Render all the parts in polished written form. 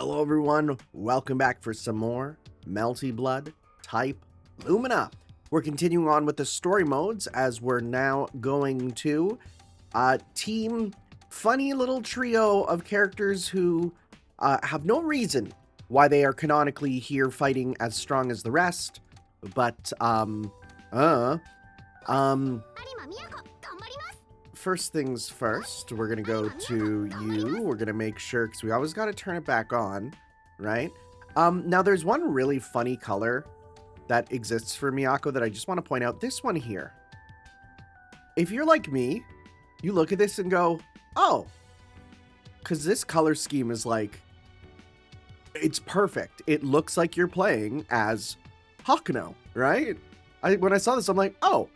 Hello everyone, welcome back for some more Melty Blood type Lumina. We're continuing on with the story modes as we're now going to team funny little trio of characters who have no reason why they are canonically here fighting as strong as the rest, but first things first, we're gonna go to you. We're gonna make sure, because we always gotta turn it back on, right? Now there's one really funny color that exists for Miyako that I just want to point out. This one here. If you're like me, you look at this and go, oh, because this color scheme is like, it's perfect. It looks like you're playing as Hakuno, right? When I saw this, I'm like, oh,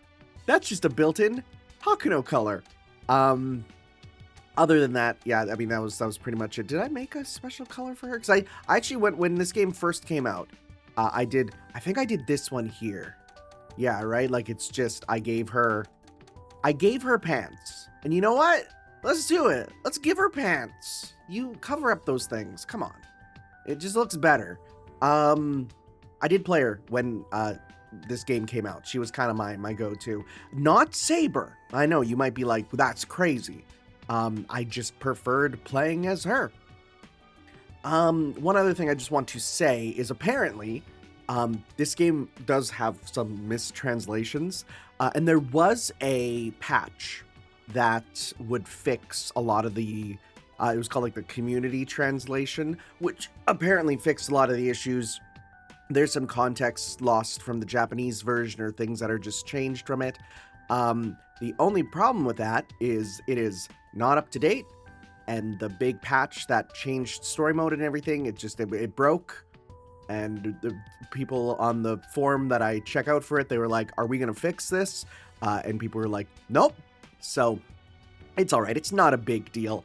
that's just a built-in Hakuno color. Other than that, yeah, I mean, that was pretty much it. Did I make a special color for her? Because I actually went, when this game first came out, I think I did this one here. Yeah, right? Like, it's just, I gave her pants. And you know what? Let's do it. Let's give her pants. You cover up those things. Come on. It just looks better. I did play her when, this game came out. She was kind of my go-to. Not Saber. I know you might be like, that's crazy. I just preferred playing as her. One other thing I just want to say is apparently this game does have some mistranslations, and there was a patch that would fix a lot of the it was called like the community translation, which apparently fixed a lot of the issues. There's some context lost from the Japanese version or things that are just changed from it. The only problem with that is it is not up to date, and the big patch that changed story mode and everything, it broke. And the people on the forum that I check out for it, they were like, are we going to fix this? And people were like, nope. So it's all right. It's not a big deal.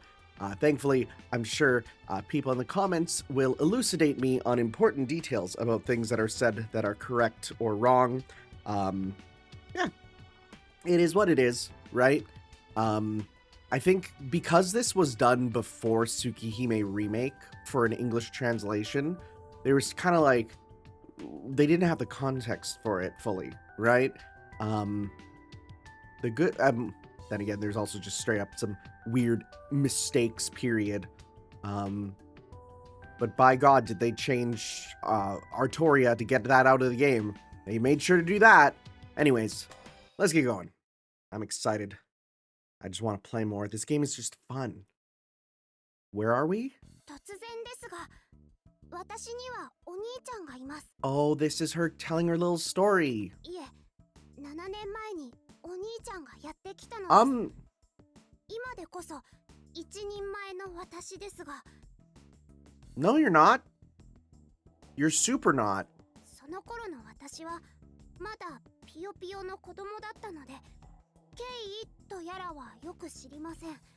Thankfully, I'm sure people in the comments will elucidate me on important details about things that are said that are correct or wrong. Yeah, it is what it is, right? I think because this was done before Tsukihime Remake for an English translation, there was kind of like, they didn't have the context for it fully, right? Then again, there's also just straight up some weird mistakes, period. But by God, did they change Artoria to get that out of the game? They made sure to do that. Anyways, let's get going. I'm excited. I just want to play more. This game is just fun. Where are we? Oh, this is her telling her little story. No, you're not. You're super not.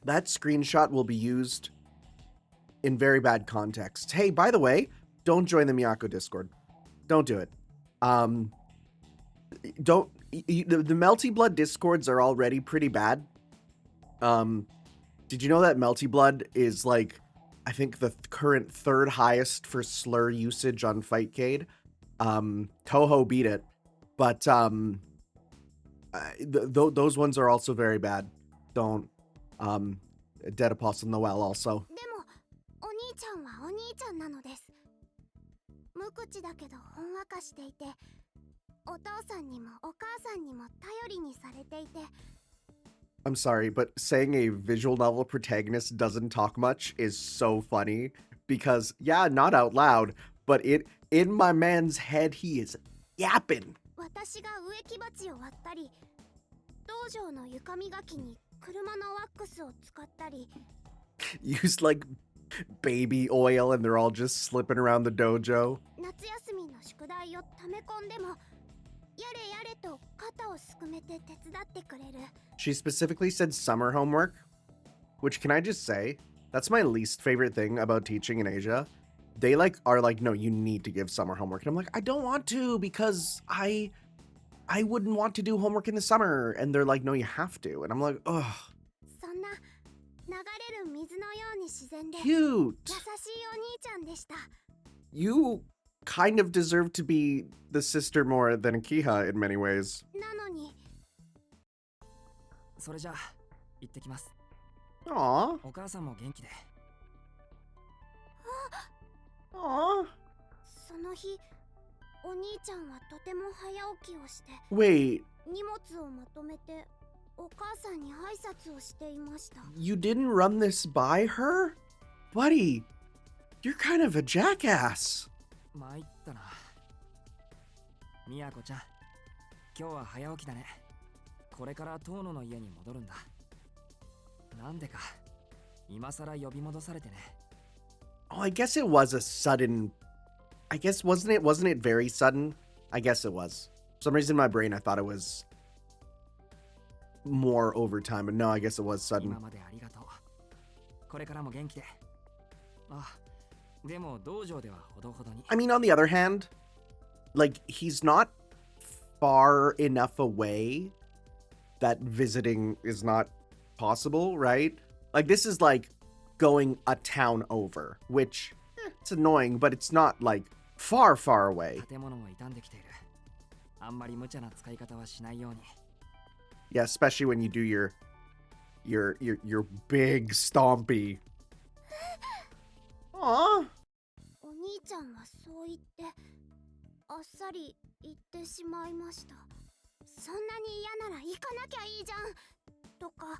That screenshot will be used in very bad context. Hey, by the way, don't join the Miyako Discord. Don't do it. The Melty Blood Discords are already pretty bad. Did you know that Melty Blood is like, I think the current third highest for slur usage on Fightcade? Toho beat it, but those ones are also very bad. Don't. Dead Apostle Noel also. I'm sorry, but saying a visual novel protagonist doesn't talk much is so funny because, yeah, not out loud, but in my man's head, he is yapping. Used like baby oil and they're all just slipping around the dojo. She specifically said summer homework, which, can I just say, that's my least favorite thing about teaching in Asia. They are like, no, you need to give summer homework. And I'm like, I don't want to because I wouldn't want to do homework in the summer. And they're like, no, you have to. And I'm like, ugh. Cute. You kind of deserve to be the sister more than Akiha in many ways. それじゃあ行ってきます。 Aww. お母さんも元気で。 Aww. その日、お兄ちゃんはとても早起きをして、 Wait, 荷物をまとめてお母さんに挨拶をしていました。 you didn't run this by her? Buddy, you're kind of a jackass. 参ったな。みやこちゃん、今日は早起きだね。これから遠野の家に戻るんだ。なんでか、今さら呼び戻されてね。 Oh, I guess it was a sudden. I guess wasn't it very sudden? I guess it was. For some reason in my brain I thought it was more over time, but no, I guess it was sudden. 今までありがとう。これからも元気で。あ、でも道場ではほどほどに。 I mean, on the other hand, like he's not far enough away that visiting is not possible, right? Like this is like going a town over, which it's annoying, but it's not like far away. 建物も傷んできている。あんまり無茶な使い方はしないように。 Yeah, especially when you do your big stompy. Aww. お兄ちゃんはそう言ってあっさり言ってしまいました。そんなに嫌なら行かなきゃいいじゃんとか。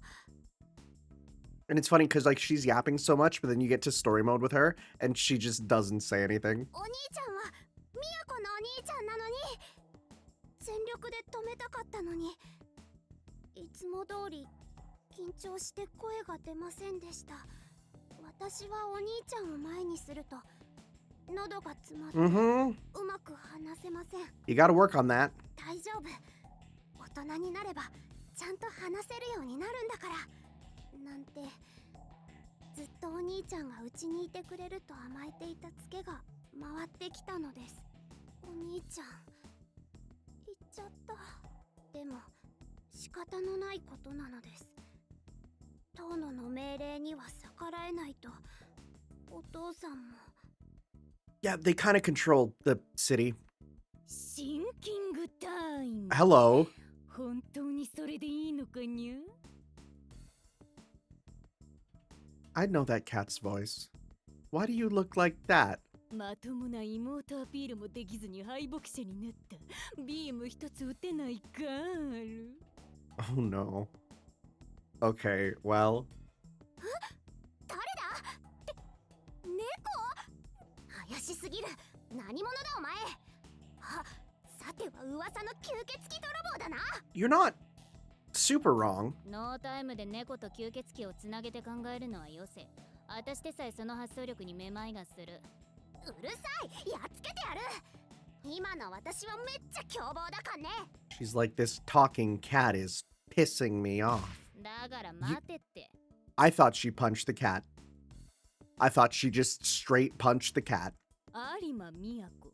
And it's funny because like she's yapping so much, but then you get to story mode with her and she just doesn't say anything. お兄ちゃんは都のお兄ちゃんなのに全力で止めたかったのにいつも通り緊張して声が出ませんでした。私はお兄ちゃんを前にすると喉が詰まってうまく話せません。 You gotta work on that. 大丈夫。大人になればちゃんと話せるようになるんだから。なんてずっとお兄ちゃんがうちにいてくれると甘えていたツケが回ってきたのです。お兄ちゃん行っちゃった。でも仕方のないことなのです。遠野の命令には逆らえないとお父さんも。 Yeah, they kind of control the city. シンキングタイム。 Hello. 本当にそれでいいのかにゃ？ I know that cat's voice. Why do you look like that? まともな妹アピールもできずに敗北者になった。ビーム一つ撃てないガール。 Oh no. Okay, well. 誰だ？猫？怪しすぎる。何者だお前。あ、さては噂の吸血鬼泥棒だな。 You're not super wrong. ノータイムで猫と吸血鬼をつなげて考えるのはよせ。私でさえその発想力にめまいがする。うるさい、やっつけてやる。今の私はめっちゃ凶暴だかんね。 She's like, this talking cat is pissing me off. だから待てって。 I thought she punched the cat. I thought she just straight punched the cat. 有馬都、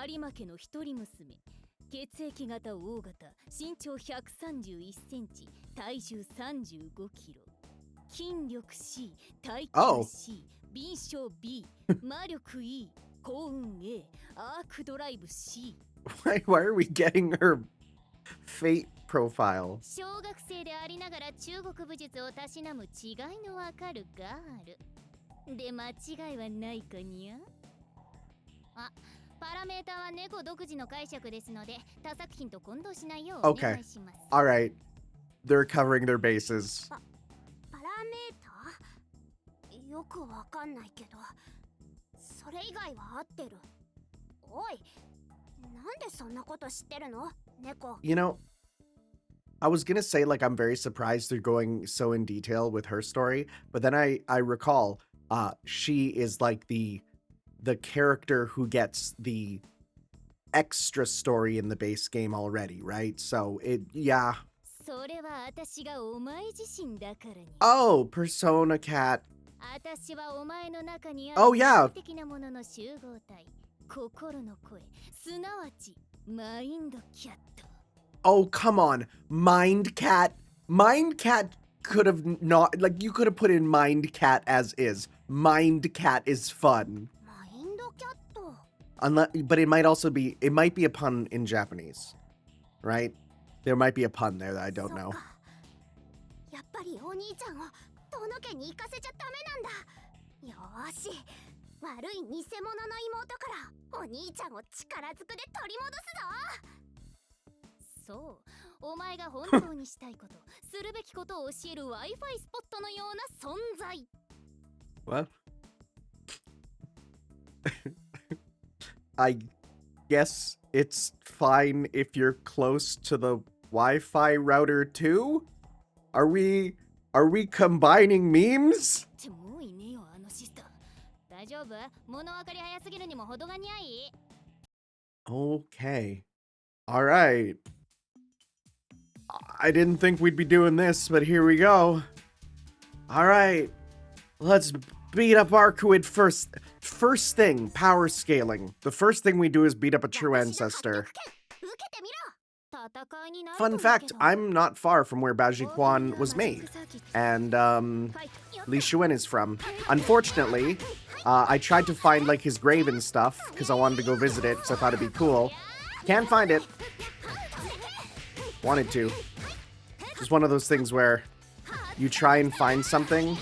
有馬家の一人娘。血液型 O 型、身長131センチ、体重35キロ。筋力 C、体型 C、敏捷 B、魔力 E、幸運 A、アークドライブ C。 Why are we getting her fate profile? 小学生でありながら中国武術をたしなむ違いのわかるガール。で間違いはないかにゃ。あ、パラメータは猫独自の解釈ですので、他作品と混同しないようお願いします。All right. They're covering their bases. パラメータ？よくわかんないけど、それ以外は合ってる。おい、なんでそんなこと知ってるの？猫。You know, I was gonna say like I'm very surprised they're going so in detail with her story, but then I recall she is like the character who gets the extra story in the base game already, right? So yeah. それは私がお前自身だからに。 Oh, Persona Cat. 私はお前の中にあ Oh る yeah. 的なものの集合体、心の声、すなわちマインドキャット。 Oh, come on. Mind Cat. Mind Cat could have not, like, you could have put in Mind Cat as is. Mind Cat is fun. マインドキャット Unless, but it might be a pun in Japanese, right? There might be a pun there that I don't know. そっかやっぱりお兄ちゃんを遠野家に行かせちゃダメなんだ。よーし悪い偽物の妹からお兄ちゃんを力ずくで取り戻すぞ。そう、お前が本当にしたいことするべきことを教える Wi-Fi スポットのような存在。 What? I guess it's fine if you're close to the Wi-Fi router too? Are we combining memes? ってもういねえよあのシスター。大丈夫？物分かり早すぎるにも程がにゃい。 Okay. All right. I didn't think we'd be doing this, but here we go. All right. Let's beat up Arcuid first. First thing, power scaling. The first thing we do is beat up a true ancestor. 受けてみろ。 戦いになる Fun と思うけ fact, ど。 I'm not far from where Bajikwan was made. And, Li Shuen is from. Unfortunately, I tried to find, like, his grave and stuff, because I wanted to go visit it, because I thought it'd be cool. Can't find it. Wanted to. Just one of those things where you try and find something,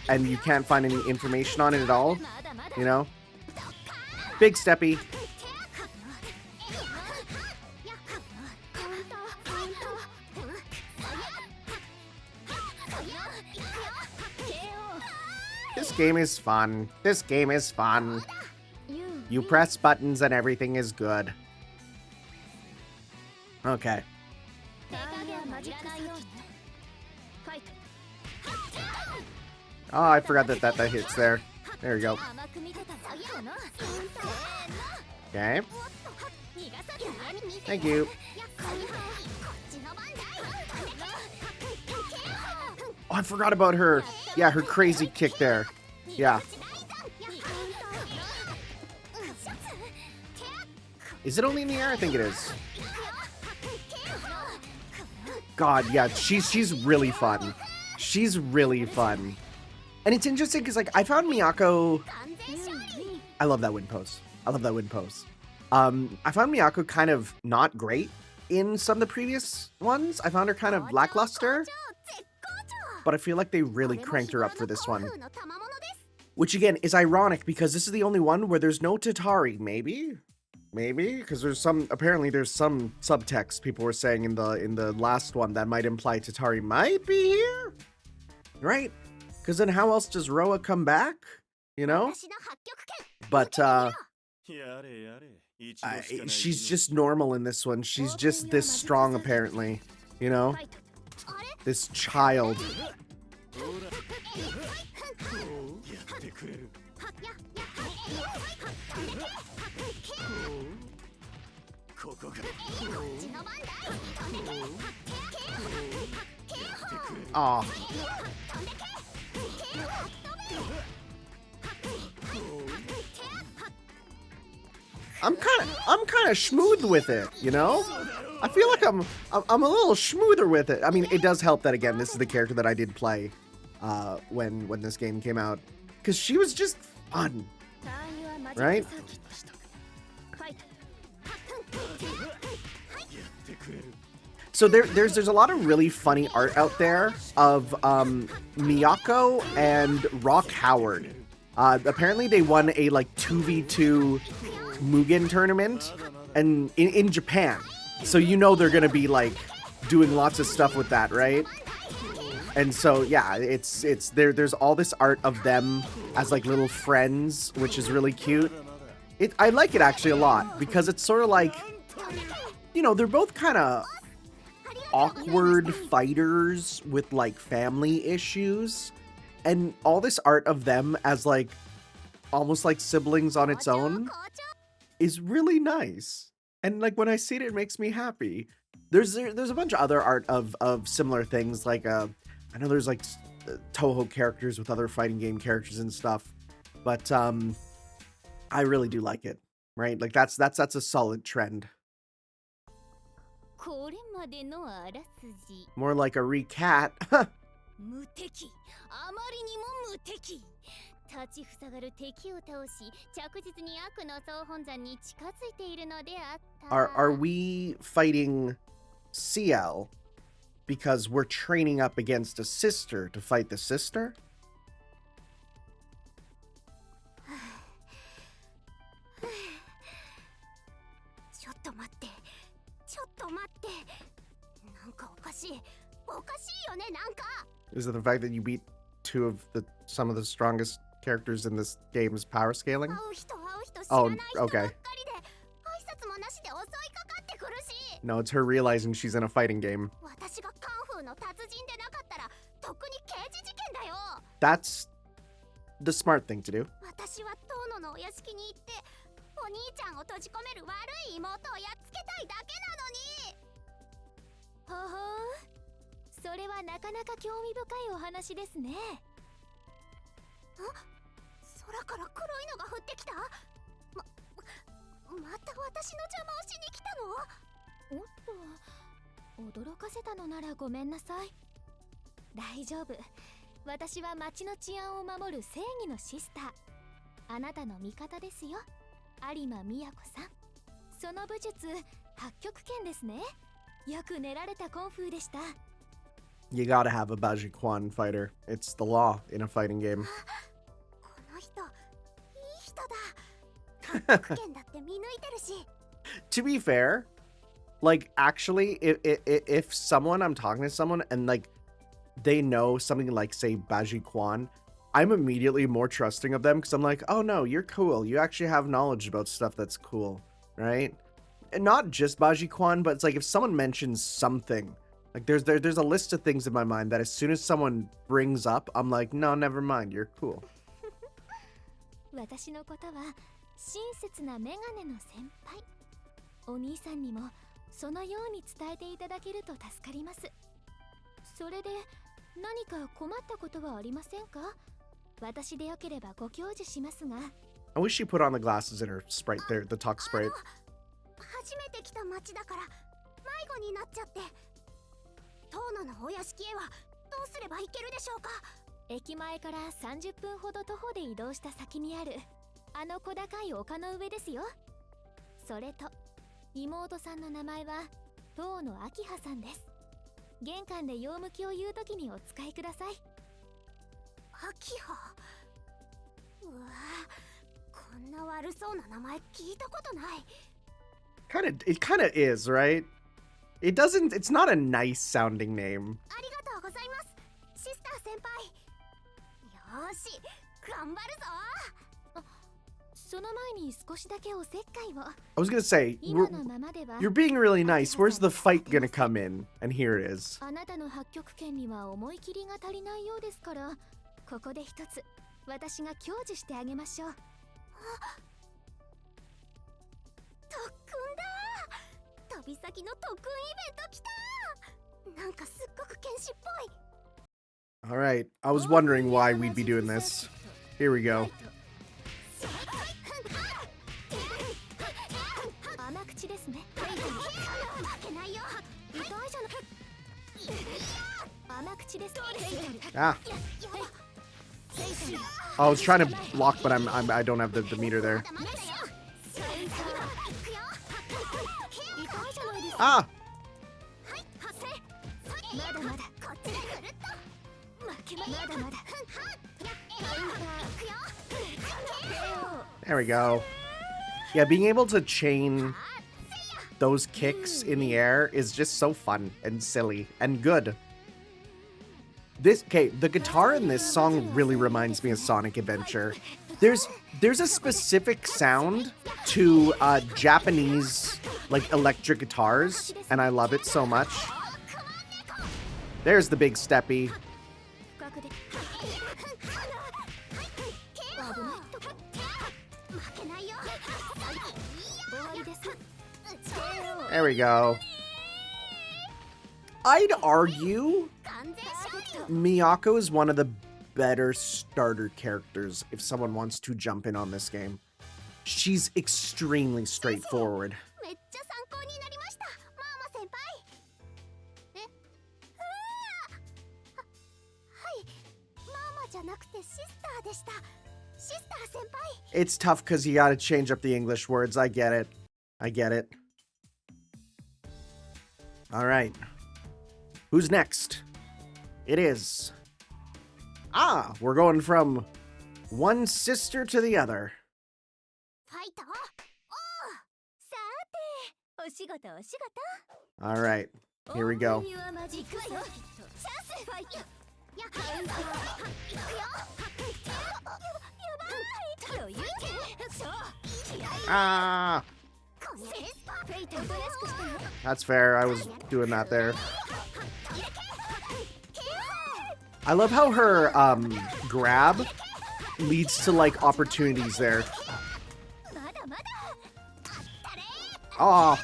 and you can't find any information on it at all, you know? Big steppy. This game is fun. This game is fun. You press buttons and everything is good. Okay. Oh, I forgot that hits there. There we go. Okay. Thank you. Oh, I forgot about her. Yeah, her crazy kick there. Yeah. Is it only in the air? I think it is. God, yeah, she's really fun. She's really fun. And it's interesting because, like, I found Miyako... I love that wind pose. I love that wind pose. I found Miyako kind of not great in some of the previous ones. I found her kind of lackluster. But I feel like they really cranked her up for this one. Which, again, is ironic because this is the only one where there's no Tatari. Maybe? Maybe? Because apparently there's some subtext people were saying in the last one that might imply Tatari might be here? Right? Because then how else does Roa come back? You know? But, she's just normal in this one. She's just this strong, apparently. You know? This child. Aw. I'm kind of smooth with it, you know? I feel like I'm a little smoother with it. I mean, it does help that, again, this is the character that I did play when this game came out, because she was just fun, right? So there's a lot of really funny art out there of Miyako and Rock Howard. Apparently they won a like 2v2 Mugen tournament and in Japan. So you know they're gonna be like doing lots of stuff with that, right? And so yeah, it's there's all this art of them as like little friends, which is really cute. I like it actually a lot because it's sort of like, you know, they're both kind of awkward fighters with like family issues, and all this art of them as like almost like siblings on its own is really nice. And like when I see it, it makes me happy. There's a bunch of other art of similar things, like I know there's like Toho characters with other fighting game characters and stuff, but I really do like it, right? Like that's a solid trend. More like a recat. 無敵、あまりにも無敵。立ちふさがる敵を倒し、着実に悪の総本山に近づいているのであった。Are we fighting CL because we're training up against a sister to fight the sister? ちょっと待って、ちょっと待って。なんかおかしい。おかしいよね、なんか。Is it the fact that you beat some of the strongest characters in this game's power scaling? 会う人会う人知らない人ばっかり okay. で、挨拶もなしで襲いかかってくるし。 No, it's her realizing she's in a fighting game. 私がカンフーの達人でなかったら、とっくに刑事事件だよ。 That's the smart thing to do. 私は遠野のお屋敷に行って、お兄ちゃんを閉じ込める悪い妹をやっつけたいだけなのに。ほほう、それはなかなか興味深いお話ですね。空から黒いのが降ってきた。また私の邪魔をしに来たの？おっと、驚かせたのならごめんなさい。大丈夫、私は町の治安を守る正義のシスター。あなたの味方ですよ、有馬美也子さん。その武術、八極拳ですね。よく練られたコンフーでした。You gotta have a Bajiquan fighter. It's the law in a fighting game. この人、いい人だ。八極拳だって見抜いてるし。To be fair, like actually, if someone I'm talking to someone and like they know something like say Bajiquan, I'm immediately more trusting of them because I'm like, oh no, you're cool. You actually have knowledge about stuff that's cool, right? And not just Bajiquan, but it's like if someone mentions something, like there's a list of things in my mind that as soon as someone brings up, I'm like, no, never mind, you're cool. 私のことは親切なメガネの先輩。お兄さんにもそのように伝えていただけると助かります。それで何か困ったことはありませんか？私でよければご教授しますが。I wish she put on the glasses in her sprite there, the talk sprite. 初めて来た町だから迷子になっちゃって。遠野のお屋敷へはどうすれば行けるでしょうか？駅前から30分ほど徒歩で移動した先にあるあの小高い丘の上ですよ。それと妹さんの名前は遠野明葉さんです。玄関で用向きを言うときにお使いください。秋葉。うわぁ、こんな悪そうな名前聞いたことない。It kind of is, right? It's not a nice sounding name. ありがとうございます、シスター先輩。よーし、頑張るぞ。その前に少しだけおせっかいを。I was gonna say, 今のままでは you're being really nice. Where's the fight gonna come in? And here it is. あなたの八極拳には思い切りが足りないようですから、ここで一つ私が享受してあげましょう。特訓だ。旅先の特訓イベント来た。なんかすっごく剣士っぽい。All right. I was wondering why we'd be doing this. Here we go. 甘口ですね。負けないよ。痛いじゃない。甘口です。Ah. I was trying to block, but I don't have the meter there. Ah. There we go. Yeah, being able to chain those kicks in the air is just so fun and silly and good. The guitar in this song really reminds me of Sonic Adventure. There's a specific sound to Japanese like electric guitars, and I love it so much. There's the big steppy. There we go. I'd argue Miyako is one of the better starter characters if someone wants to jump in on this game. She's extremely straightforward. めっちゃ参考になりました、マーマ先輩。It's tough because you gotta change up the English words. I get it. I get it. Alright. Who's next? It is... Ah! We're going from one sister to the other. Alright. Here we go. Ah! That's fair. I was doing that there. I love how her grab leads to like opportunities there. Oh.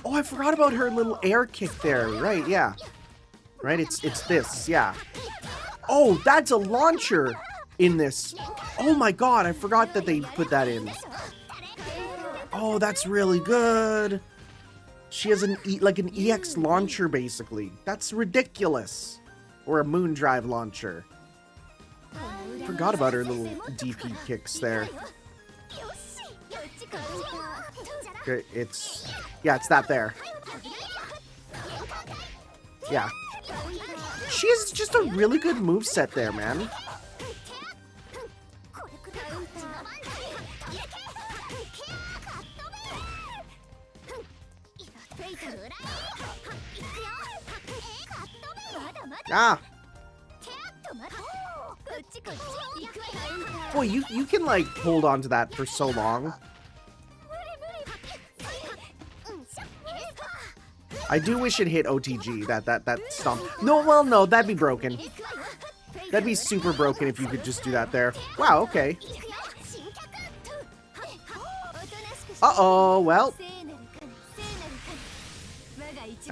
Oh, I forgot about her little air kick there. Right, yeah. Right, it's this, yeah. Oh, that's a launcher in this. Oh my god, I forgot that they put that in. Oh, that's really good. She has an EX launcher, basically. That's ridiculous. Or a moon drive launcher. Forgot about her little DP kicks there. Okay, it's that there. Yeah. She has just a really good moveset there, man. Ah! Boy, you can like hold on to that for so long. I do wish it hit OTG, that stomp. No, well, no, that'd be broken. That'd be super broken if you could just do that there. Wow, okay. Uh-oh, well.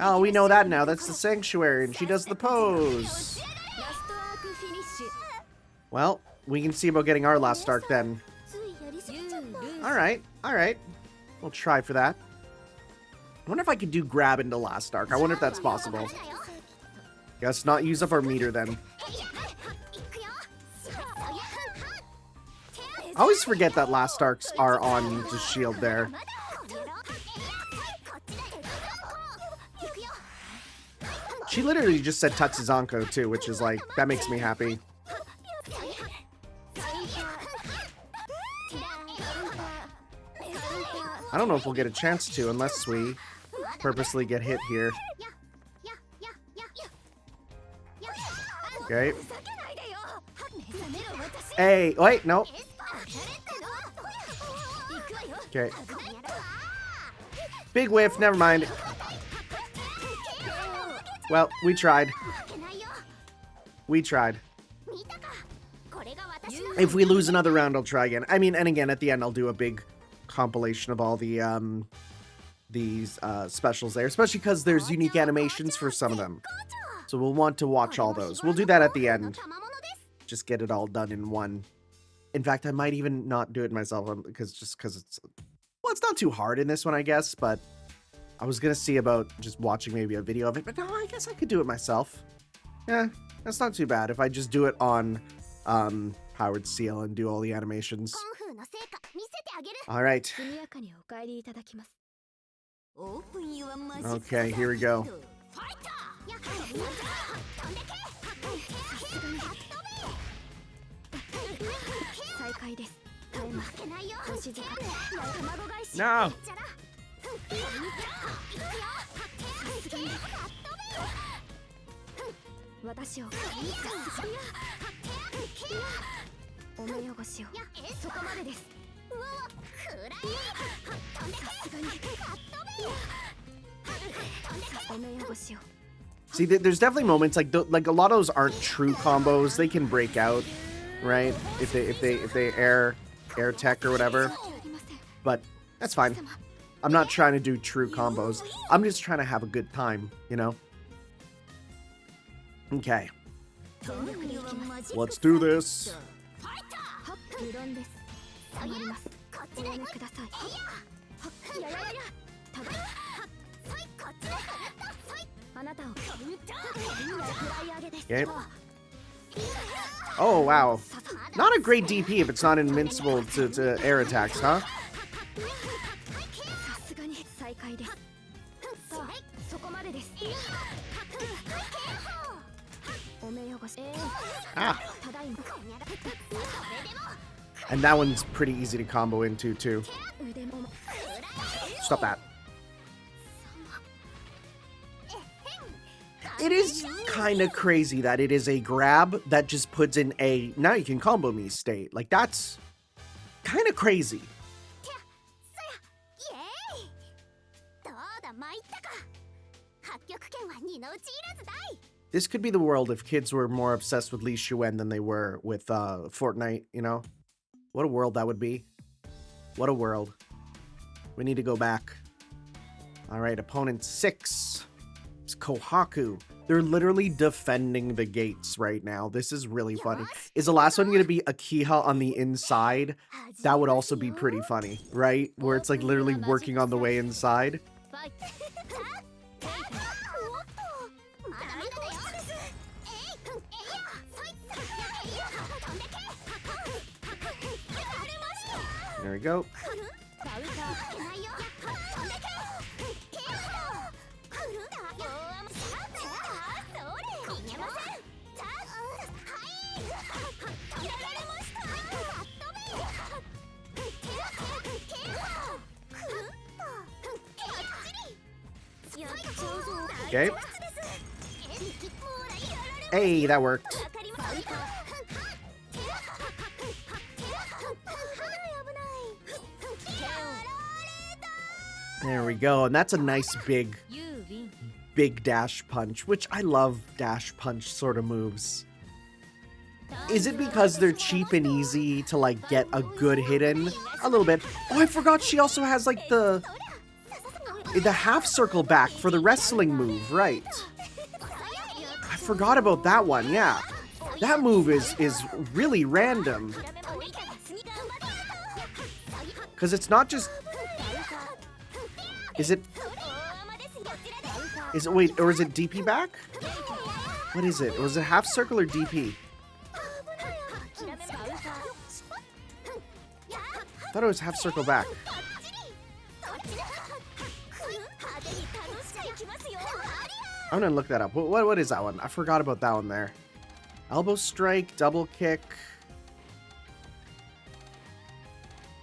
Oh, we know that now. That's the Sanctuary, and she does the pose. Well, we can see about getting our last arc then. Alright, alright. We'll try for that. I wonder if I could do grab into last arc. I wonder if that's possible. Guess not use up our meter then. I always forget that last arcs are on the shield there. She literally just said Tatsuzanko too, which is like, that makes me happy. I don't know if we'll get a chance to unless we purposely get hit here. Okay. Hey, wait, no. Okay. Big whiff, never mind. Well, we tried. We tried. If we lose another round, I'll try again. I mean, and again, at the end, I'll do a big compilation of all the these specials there, especially because there's unique animations for some of them. So we'll want to watch all those. We'll do that at the end. Just get it all done in one. In fact, I might even not do it myself because it's, well, it's not too hard in this one, I guess, but I was gonna see about just watching maybe a video of it, but no, I guess I could do it myself. Yeah, that's not too bad if I just do it on Howard Seal and do all the animations. All right. Okay, here we go. No! See, there's definitely moments like a lot of those aren't true combos. They can break out, right? If they air tech or whatever. But that's fine. I'm not trying to do true combos. I'm just trying to have a good time, you know? Okay. Let's do this. Okay. Oh, wow. Not a great DP if it's not invincible to air attacks, huh? Ah. And that one's pretty easy to combo into, too. Stop that. It is kind of crazy that it is a grab that just puts in a now you can combo me state. Like, that's kind of crazy. This could be the world if kids were more obsessed with Li Shuen than they were with Fortnite, you know? What a world that would be. What a world. We need to go back. All right, opponent 6. It's Kohaku. They're literally defending the gates right now. This is really funny. Is the last one going to be Akiha on the inside? That would also be pretty funny, right? Where it's like literally working on the way inside. There we go. Okay. Hey, that worked. There we go. And that's a nice big dash punch, which I love dash punch sort of moves. Is it because they're cheap and easy to like get a good hit in? A little bit. Oh, I forgot she also has like the half circle back for the wrestling move, right? I forgot about that one, yeah. That move is really random. Because it's not just... Is it, wait, or is it DP back? What is it? Was it half circle or DP? I thought it was half circle back. I'm gonna look that up. What is that one? I forgot about that one there. Elbow strike, double kick.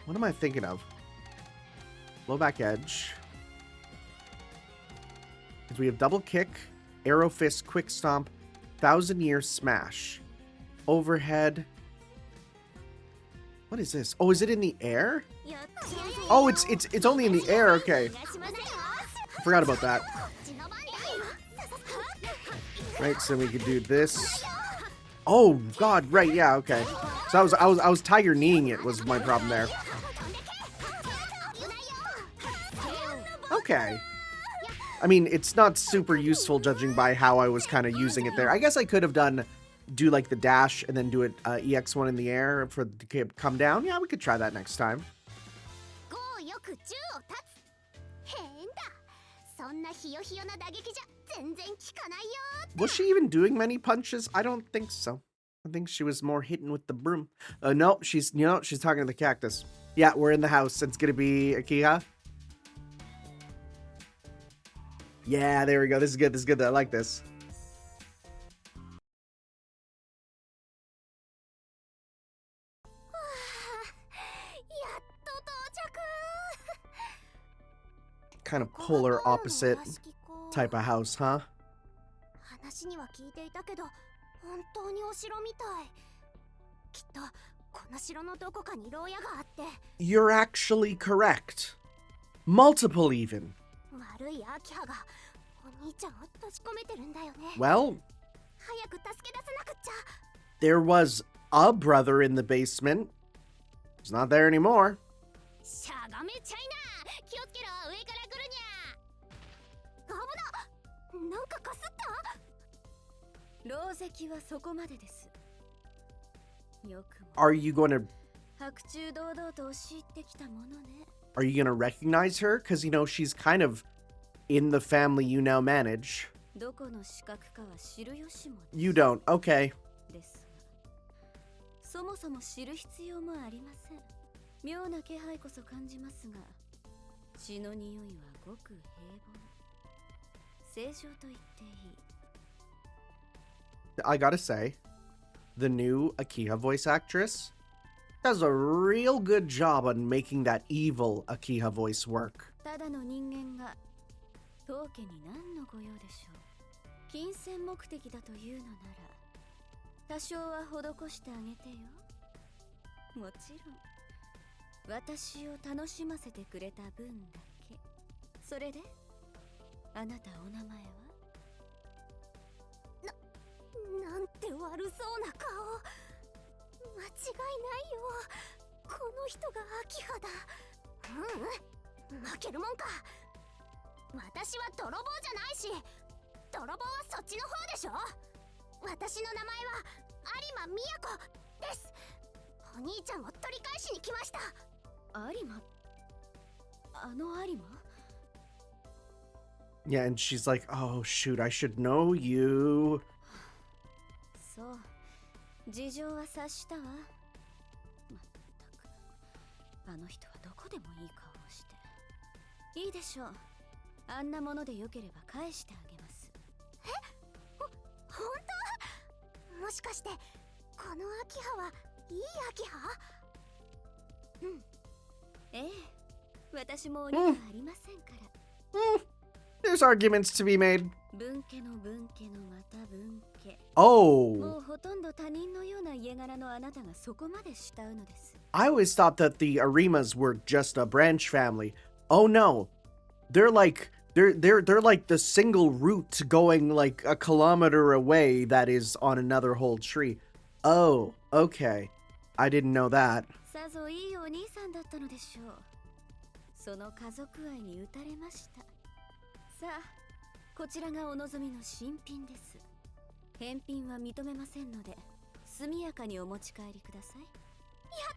What am I thinking of? Low back edge. We have double kick, arrow fist, quick stomp, 1,000-year smash, overhead. What is this? Oh, is it in the air? Oh, it's only in the air. Okay, I forgot about that. Right, so we could do this. Oh God, right? Yeah, okay. So I was tiger kneeing it was my problem there. Okay. I mean, it's not super useful judging by how I was kind of using it there. I guess I could have do like the dash and then do it EX1 in the air for the come down. Yeah, we could try that next time. Was she even doing many punches? I don't think so. I think she was more hitting with the broom. No, she's talking to the cactus. Yeah, we're in the house. It's gonna be Akiha. Yeah, there we go. This is good. This is good. I like this. Kind of polar opposite type of house, huh? You're actually correct. Multiple even. Well, there was a brother in the basement. He's not there anymore. Are you going to... are you gonna recognize her? Because, you know, she's kind of in the family you now manage. どこの資格かは知る由もです。 You don't. Okay. ですが、そもそも知る必要もありません。妙な気配こそ感じますが、血の匂いはごく平凡。正常と言っていい。I gotta say, the new Akiha voice actress does a real good job on making that evil Akiha voice work. ただの人間が当家に何のご用でしょう。金銭目的だというのなら、多少は施してあげてよ。もちろん、私を楽しませてくれた分だけ。それで、あなたお名前は？なんて悪そうな顔。間違いないよ。この人が秋葉だ。負けるもんか。私は泥棒じゃないし、泥棒はそっちの方でしょ。私の名前は有馬都です。お兄ちゃんを取り返しに来ました。有馬？あの有馬？ Yeah, and she's like, oh shoot, I should know you. そう、事情は察したわ。まったく、あの人はどこでもいい顔をして。いいでしょう。あんなものでよければ返してあげます。え？本当？もしかしてこの秋葉はいい秋葉？うん。ええ、私も鬼はありませんから。There's arguments to be made. 分家の分家のまた分家。Oh. もうほとんど他人のような家柄のあなたがそこまで慕うのです。I always thought that the Arimas were just a branch family. Oh no. They're like the single root going like a kilometer away that is on another whole tree. Oh, okay. I didn't know that. さぞいいお兄さんだったのでしょう。その家族愛に打たれました。さあ、こちらがお望みの新品です。返品は認めませんので、速やかにお持ち帰りください。やっ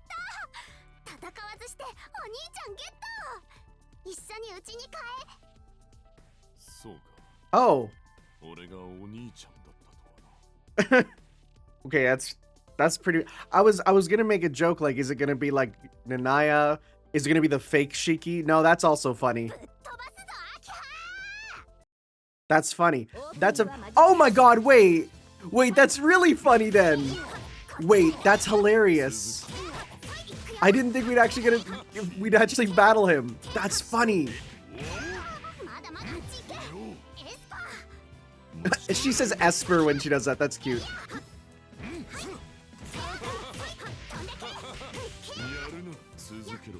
たー！戦わずしてお兄ちゃんゲット！一緒にうちに帰。そうか。Oh. 俺がお兄ちゃんだったとはな。Okay, that's pretty. I was gonna make a joke like, is it gonna be like Nanaya? Is it gonna be the fake Shiki? No, that's also funny. ぶっ飛ばすぞ秋葉！ That's funny. That's a. Oh my God! Wait, that's really funny then. Wait, that's hilarious. I didn't think we'd actually battle him. That's funny. まだまだあっち行け！エスパー！ She says Esper when she does that. That's cute. やるな、続けろ。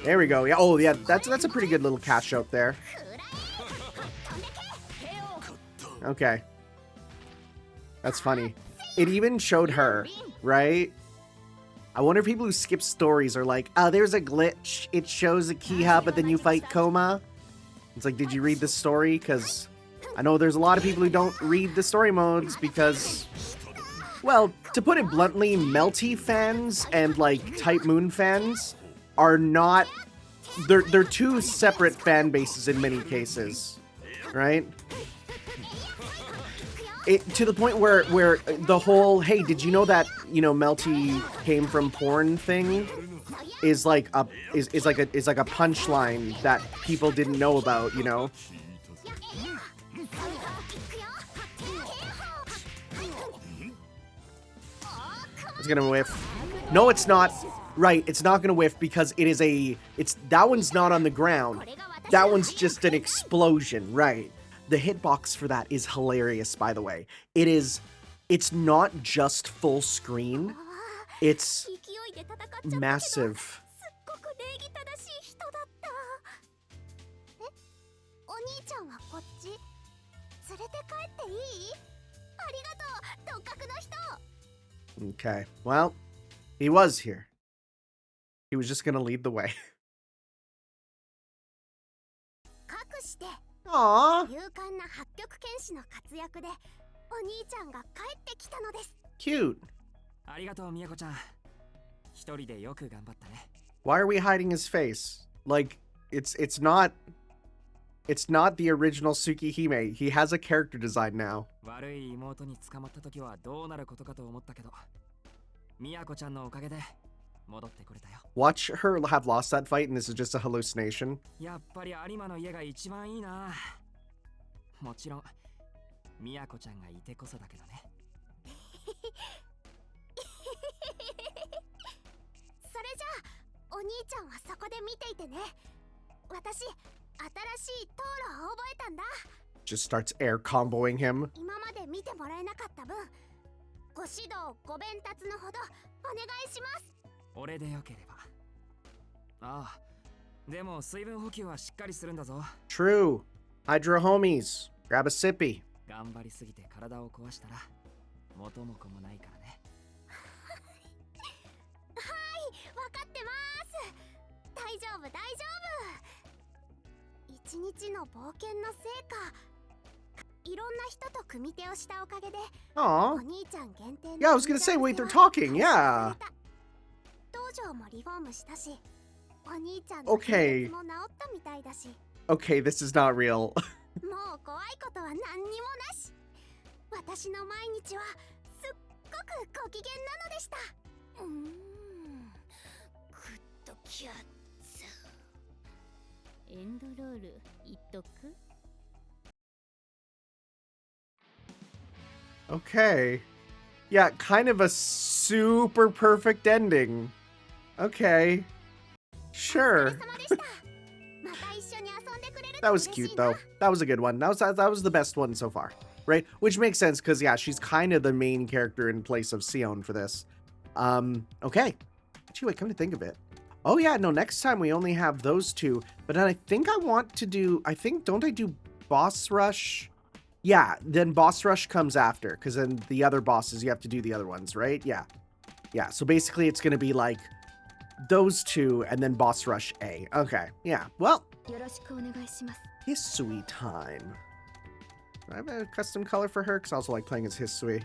There we go. Yeah. Oh, yeah. That's a pretty good little cash out there. Okay. That's funny. It even showed her, right? I wonder if people who skip stories are like, oh, there's a glitch. It shows Akiha, but then you fight Koma. It's like, did you read the story? Because I know there's a lot of people who don't read the story modes because, well, to put it bluntly, Melty fans and like Type Moon fans are not, they're two separate fan bases in many cases, right? To the point where the whole, hey, did you know that, you know, Melty came from porn thing is like a punchline that people didn't know about, you know? It's gonna whiff. No, it's not. Right, it's not gonna whiff because that one's not on the ground. That one's just an explosion, right? The hitbox for that is hilarious, by the way. It's not just full screen. It's massive. すっごく礼儀正しい人だった。え、お兄ちゃんはこっち？連れて帰っていい？ありがとう、六角の人。 Okay, well, he was here. He was just gonna lead the way. かくして、 Aww, 勇敢な八極拳士の活躍でお兄ちゃんが帰ってきたのです。 cute. ありがとう、みやこちゃん。一人でよく頑張ったね。 Why are we hiding his face? Like, it's not the original Tsukihime. He has a character design now. 悪い妹に捕まった時はどうなることかと思ったけど、みやこちゃんのおかげで戻ってくれたよ。 Watch her have lost that fight and this is just a hallucination. やっぱり有馬の家が一番いいな。もちろんみやこちゃんがいてこそだけどね。それじゃあお兄ちゃんはそこで見ていてね。私新しい通路を覚えたんだ。 Just starts air comboing him. 今まで見てもらえなかった分、ご指導ご鞭達のほどお願いします。俺でよければ。ああ、でも水分補給はしっかりするんだぞ。 True. Hydro homies. Grab a sippy. 頑張りすぎて体を壊したら元も子もないからね。はい、わかってます。大丈夫大丈夫。一日の冒険の成果、いろんな人と組手をしたおかげで、 Aw. お兄ちゃん限定の Yeah, I was gonna say, wait, they're talking, yeah. 道場もリフォームしたし、お兄ちゃんの Okay. も治ったみたいだし、 Okay, this is not real. もう怖いことは何にもなし。私の毎日はすっごくご機嫌なのでした。グッドキャッツ。エンドロール言っとく？ Okay. Yeah, kind of a super perfect ending. Okay. Sure. また一緒に遊んでくれる That と was 嬉しい cute な。 though. That was a good one. That was the best one so far, right? Which makes sense because yeah, she's kind of the main character in place of Sion for this. Okay. Actually, wait, come to think of it. Oh yeah, no, next time we only have those two. But then I think I want to do, don't I do boss rush? Yeah, then boss rush comes after, because then the other bosses, you have to do the other ones, right? Yeah. Yeah, so basically it's going to be like those two and then boss rush A. Okay, yeah. Well, よろしくお願いします。 Hisui time. I have a custom color for her because I also like playing as Hisui.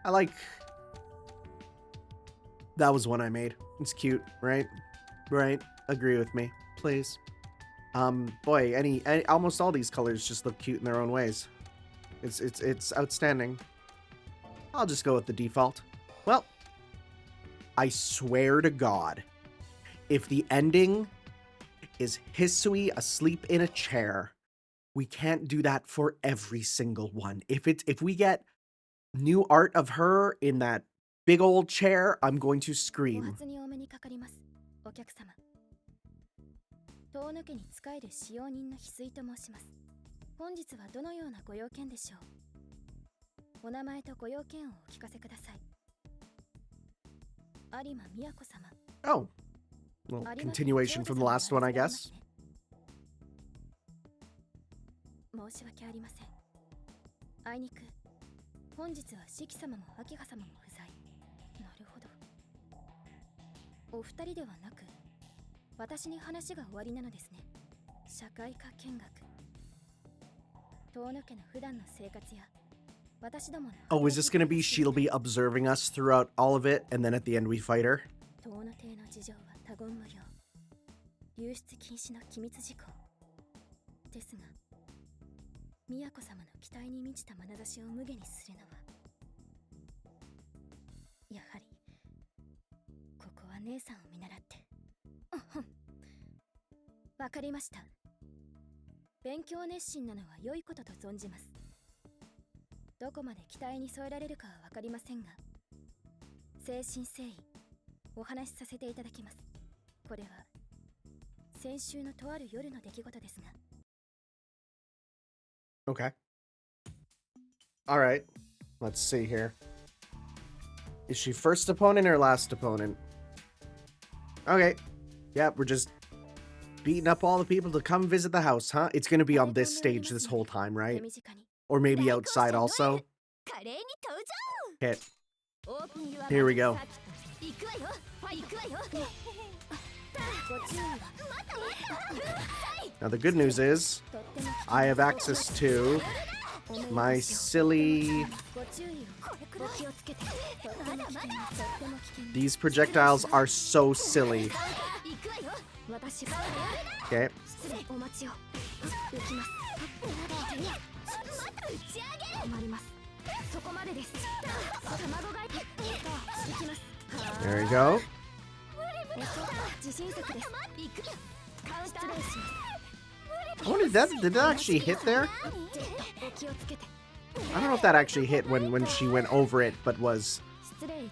I like... That was one I made. It's cute, right? Right? Agree with me, please. Boy, any almost all these colors just look cute in their own ways. It's outstanding. I'll just go with the default. Well, I swear to God, if the ending is Hisui asleep in a chair, we can't do that for every single one. If we get new art of her in that big old chair, I'm going to お scream. 初にお目にかかります。お客様。遠野家に仕える使用人の翡翠と申します。本日はどのようなご用件でしょう。お名前とご用件をお聞かせください。有馬美也子様。 Oh, well, continuation from the last one, I guess. 申し訳ありません。あいにく本日は四季様も秋葉様も不在。なるほど。お二人ではなく、私に話が終わりなのですね。社会科見学。遠野家の普段の生活や私どもの。 Oh, is this gonna be she'll be observing us throughout all of it, and then at the end we fight her? 遠野邸の事情は他言無用。流出禁止の機密事項。ですが、宮子様の期待に満ちた眼差しを無下にするのは、やはりここは姉さんを見習って。わかりました。勉強熱心なのは良いことと存じます。どこまで期待に添えられるかはわかりませんが、誠心誠意お話しさせていただきます。これは先週のとある夜の出来事ですが。 Okay. All right. Let's see here. Is she first opponent or last opponent? Okay. Yeah, we're just beating up all the people to come visit the house, huh? It's going to be on this stage this whole time, right? Or maybe outside also? Okay. Here we go. Now the good news is I have access to my silly These projectiles are so silly. Okay. There we go. I wonder, did that actually hit there? I don't know if that actually hit when she went over it, but was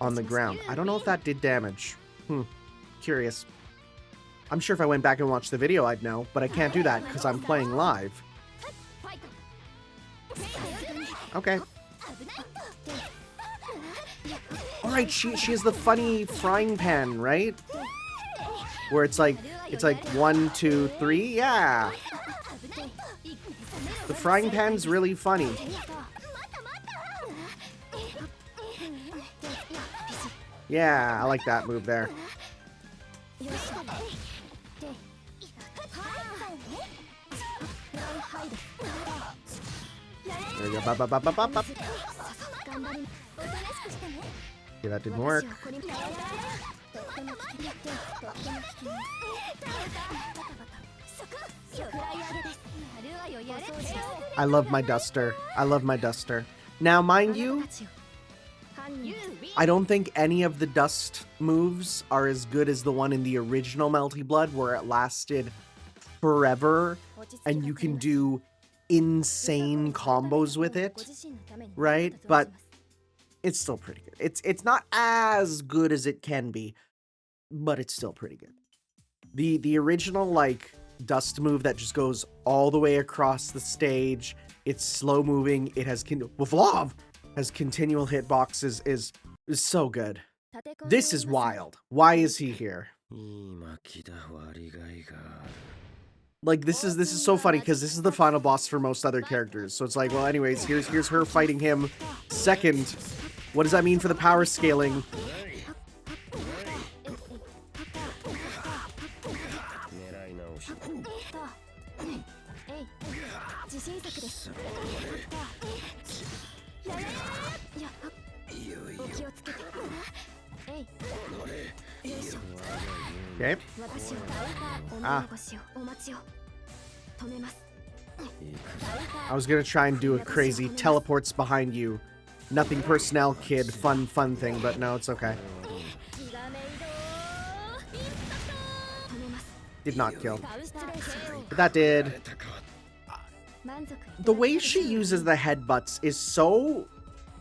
on the ground. I don't know if that did damage. Curious. I'm sure if I went back and watched the video, I'd know, but I can't do that because I'm playing live. Okay. Alright, she has the funny frying pan, right? Where it's like 1, 2, 3, yeah. The frying pan's really funny. Yeah, I like that move there. There we go. Bop, bop, bop, bop, bop, bop. Okay, that didn't work. I love my duster. I love my duster. Now, mind you, I don't think any of the dust moves are as good as the one in the original Melty Blood, where it lasted forever and you can do insane combos with it, right? But it's still pretty good. It's not as good as it can be, but it's still pretty good. The original, like, dust move that just goes all the way across the stage, it's slow moving, it has has continual hitboxes, is so good. This is wild. Why is he here? Like, this is so funny because this is the final boss for most other characters. So it's like, well, anyways, here's her fighting him second. What does that mean for the power scaling? Okay. I was gonna try and do a crazy teleports behind you, nothing personnel kid, fun thing, but no, it's okay. Did not kill. But that did. The way she uses the headbutts is so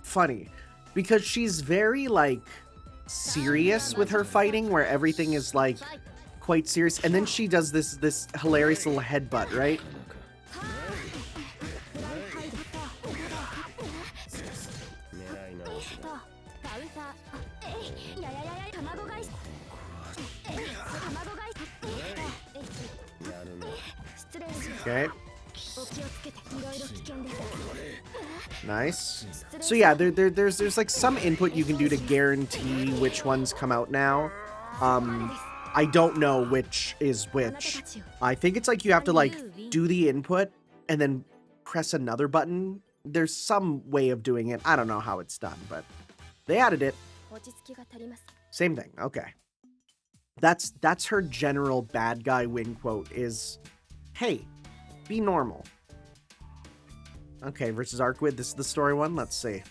funny because she's very, like, serious with her fighting, where everything is, like, quite serious, and then she does this hilarious little headbutt, right? Okay. Nice. So yeah, there's like some input you can do to guarantee which ones come out now. I don't know which is which. I think it's like you have to, like, do the input and then press another button. There's some way of doing it. I don't know how it's done, but they added it. Same thing. Okay. That's her general bad guy win quote is, hey, be normal. Okay, versus Arkwid. This is the story one. Let's see.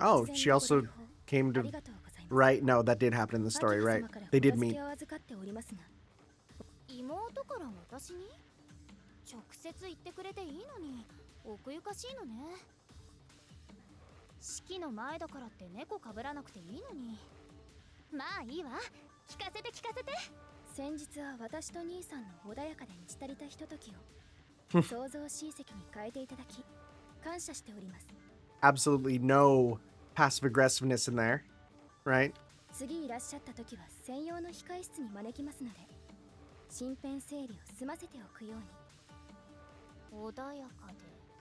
Oh, she also came to... Right, no, that did happen in the story, right? They did meet. Absolutely no passive aggressiveness in there, right?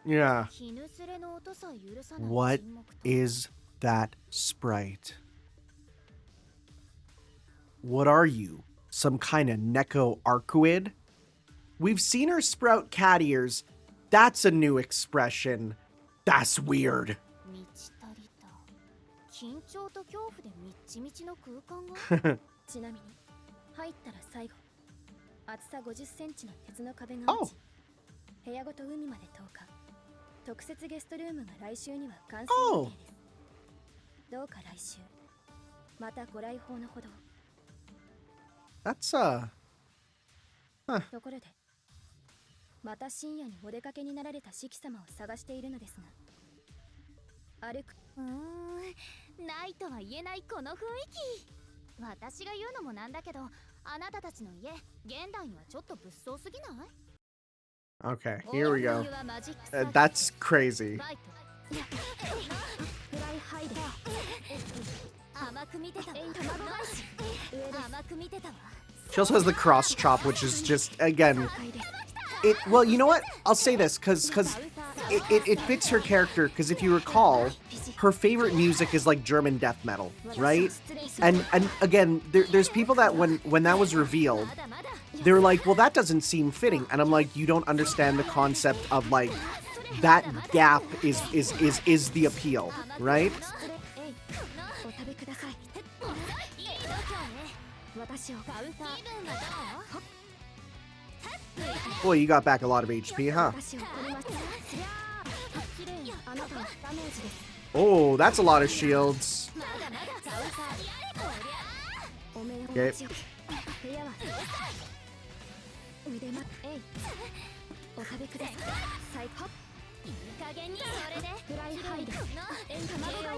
Yeah. 絹すれの音さえ許さない What 沈黙と is that sprite? What are you? Some kind of Neco-Arcuid? We've seen her sprout cat ears. That's a new expression. That's weird. 満ち足りた緊張と恐怖でみっちみちの空間がちなみに入ったら最後厚さ50センチの鉄の壁が Oh. 落ち部屋ごと海まで投下特設ゲストルームが来週には完成予定です、どうか来週またご来訪のほど That's ところでまた深夜にお出かけになられた四季様を探しているのですが歩くないとは言えないこの雰囲気私が言うのもなんだけどあなたたちの家現代にはちょっと物騒すぎない okay. Here we go. お湯はマジックサーキット That's crazy. ファイトフライハイで甘く見てたわ卵返し甘く見てたわ She also has the cross chop, which is just, again, it. Well, you know what? I'll say this because it fits her character. Because if you recall, her favorite music is like German death metal, right? And again, there's people that when that was revealed, they were like, well, that doesn't seem fitting. And I'm like, you don't understand the concept of like that gap is the appeal, right? お食べください私をカウンター Boy, you got back a lot of HP, huh? 私を取ります綺麗にあなたはダメージです Oh, that's a lot of shields. お目 Okay. を強く部屋は腕まえいお食べください最高いい加減にそれでフライハイで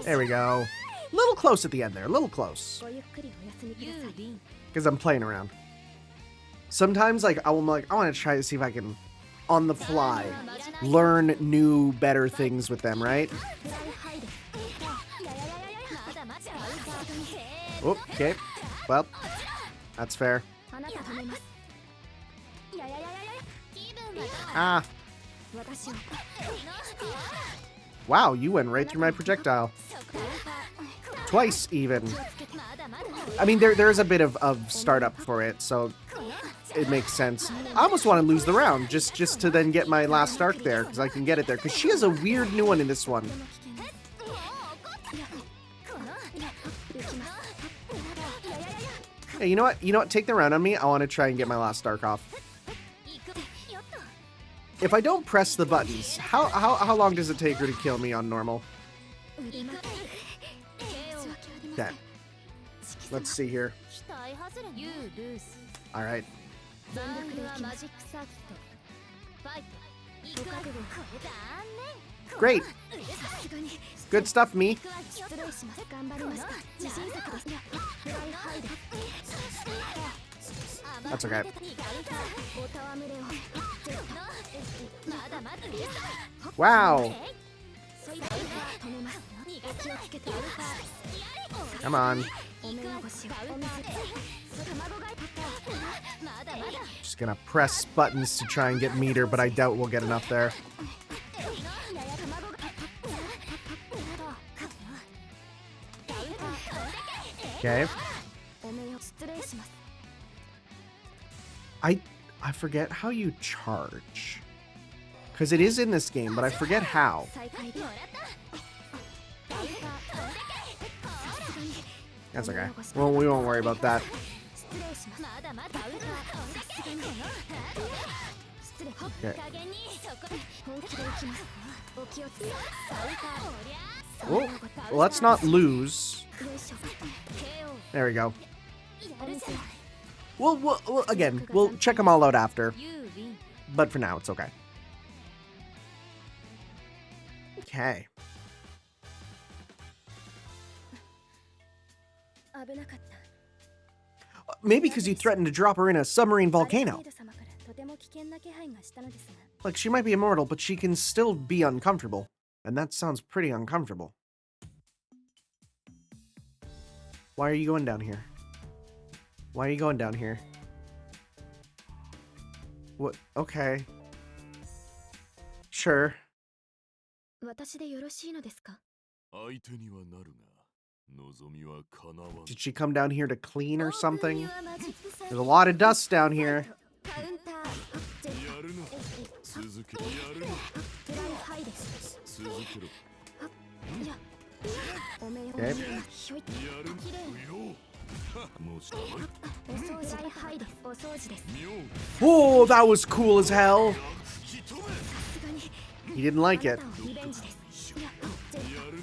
There we go. A little close at the end there. A little close. ごゆっくりお休みください Because I'm playing around. Sometimes, like, I want to try to see if I can, on the fly, learn new, better things with them, right? Oh, okay. Well, that's fair. あなた止めますいやいやいやいや気分は Ah. 私を Wow, you went right through my projectile. Twice, even. I mean, there is a bit of startup for it, so it makes sense. I almost want to lose the round just to then get my last arc there, because I can get it there. Because she has a weird new one in this one. Hey, you know what? You know what? Take the round on me. I want to try and get my last arc off. If I don't press the buttons, how long does it take her to kill me on normal? Okay. Let's see here. 期待外れね You lose. All right. 残念はマジックサーキットファイト行くわこれ残 Great. 念さすがに Good stuff, me. 失礼します頑張りました自信作ですフライハイで That's okay. おたわむれをまだまだ Wow. 止めますお気をつけて Come on. お目汚しをお水卵が まだまだ Just gonna press buttons to try and get meter, but I doubt we'll get enough there. Okay. お目を失礼します I forget how you charge. Because it is in this game, but I forget how. 再開で That's okay. Well, we won't worry about that. 失礼しますまだまだ失礼 Okay. 加減にそこで本気で行きますお気をつけ Oh, let's not lose. よいしょ There we go. やるぜ We'll again, we'll check them all out after. You win. But for now, it's okay. Okay. 危なかった Maybe because you threatened to drop her in a submarine アル volcano. メイド様からとても危険な気配がしたのですが Like, she might be immortal, but she can still be uncomfortable. And that sounds pretty uncomfortable. Why are you going down here? Why are you going down here? What? Okay. Sure. 私でよろしいのですか？相手にはなるが、望みは叶わん。 Did she come down here to clean or オープン something? ユアマジックサイ There's a lot of dust down here. カウンターやるな。続けろ。やるな。フライハイです続けろ。いやおめえを Okay. ひょいっやるな。きれい不要。もうしたまえ。お掃除フライハイですお掃除です 妙。 Oh, that was cool as hell. 吹き飛べ。さすがに He didn't like あ it. なたをリベンジですいややるな。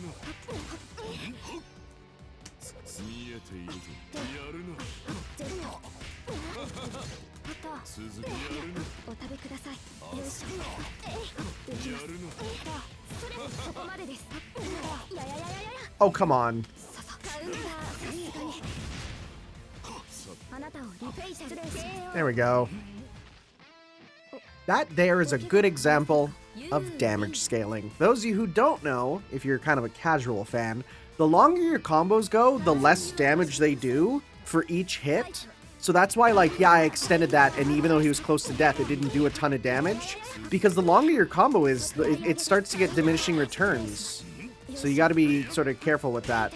見えているぞ。やるな。ゼルナあった続けやるな。お食べくださいよいしょやるな。それそこまでですいやいやいやいや Oh, come on. ささカウンターさすがにあなたをリフェイ失礼し There we go. That there is a good example of damage scaling. Those of you who don't know, if you're kind of a casual fan, the longer your combos go, the less damage they do for each hit. So that's why, like, yeah, I extended that, and even though he was close to death, it didn't do a ton of damage. Because the longer your combo is, it starts to get diminishing returns. So you gotta be sort of careful with that.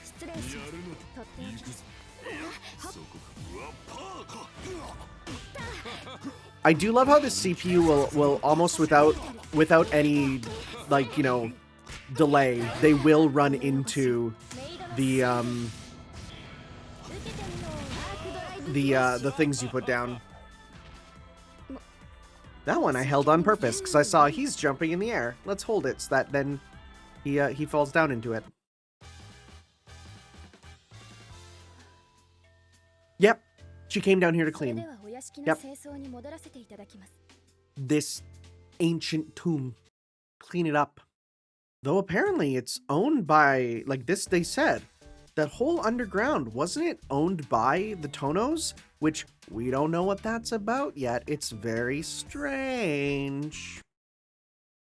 失礼しますとっておきです そこか。うわ、パーか。 I do love how the CPU will almost without any, like, you know, delay, they will run into the the things you put down. That one I held on purpose because I saw he's jumping in the air. Let's hold it so that then he falls down into it. Yep, she came down here to それ clean ではお屋敷の Yep. 清掃に戻らせていただきます this ancient tomb. Clean it up. Though apparently it's owned by, like this they said, that whole underground, wasn't it owned by the Tonos? Which we don't know what that's about yet. It's very strange.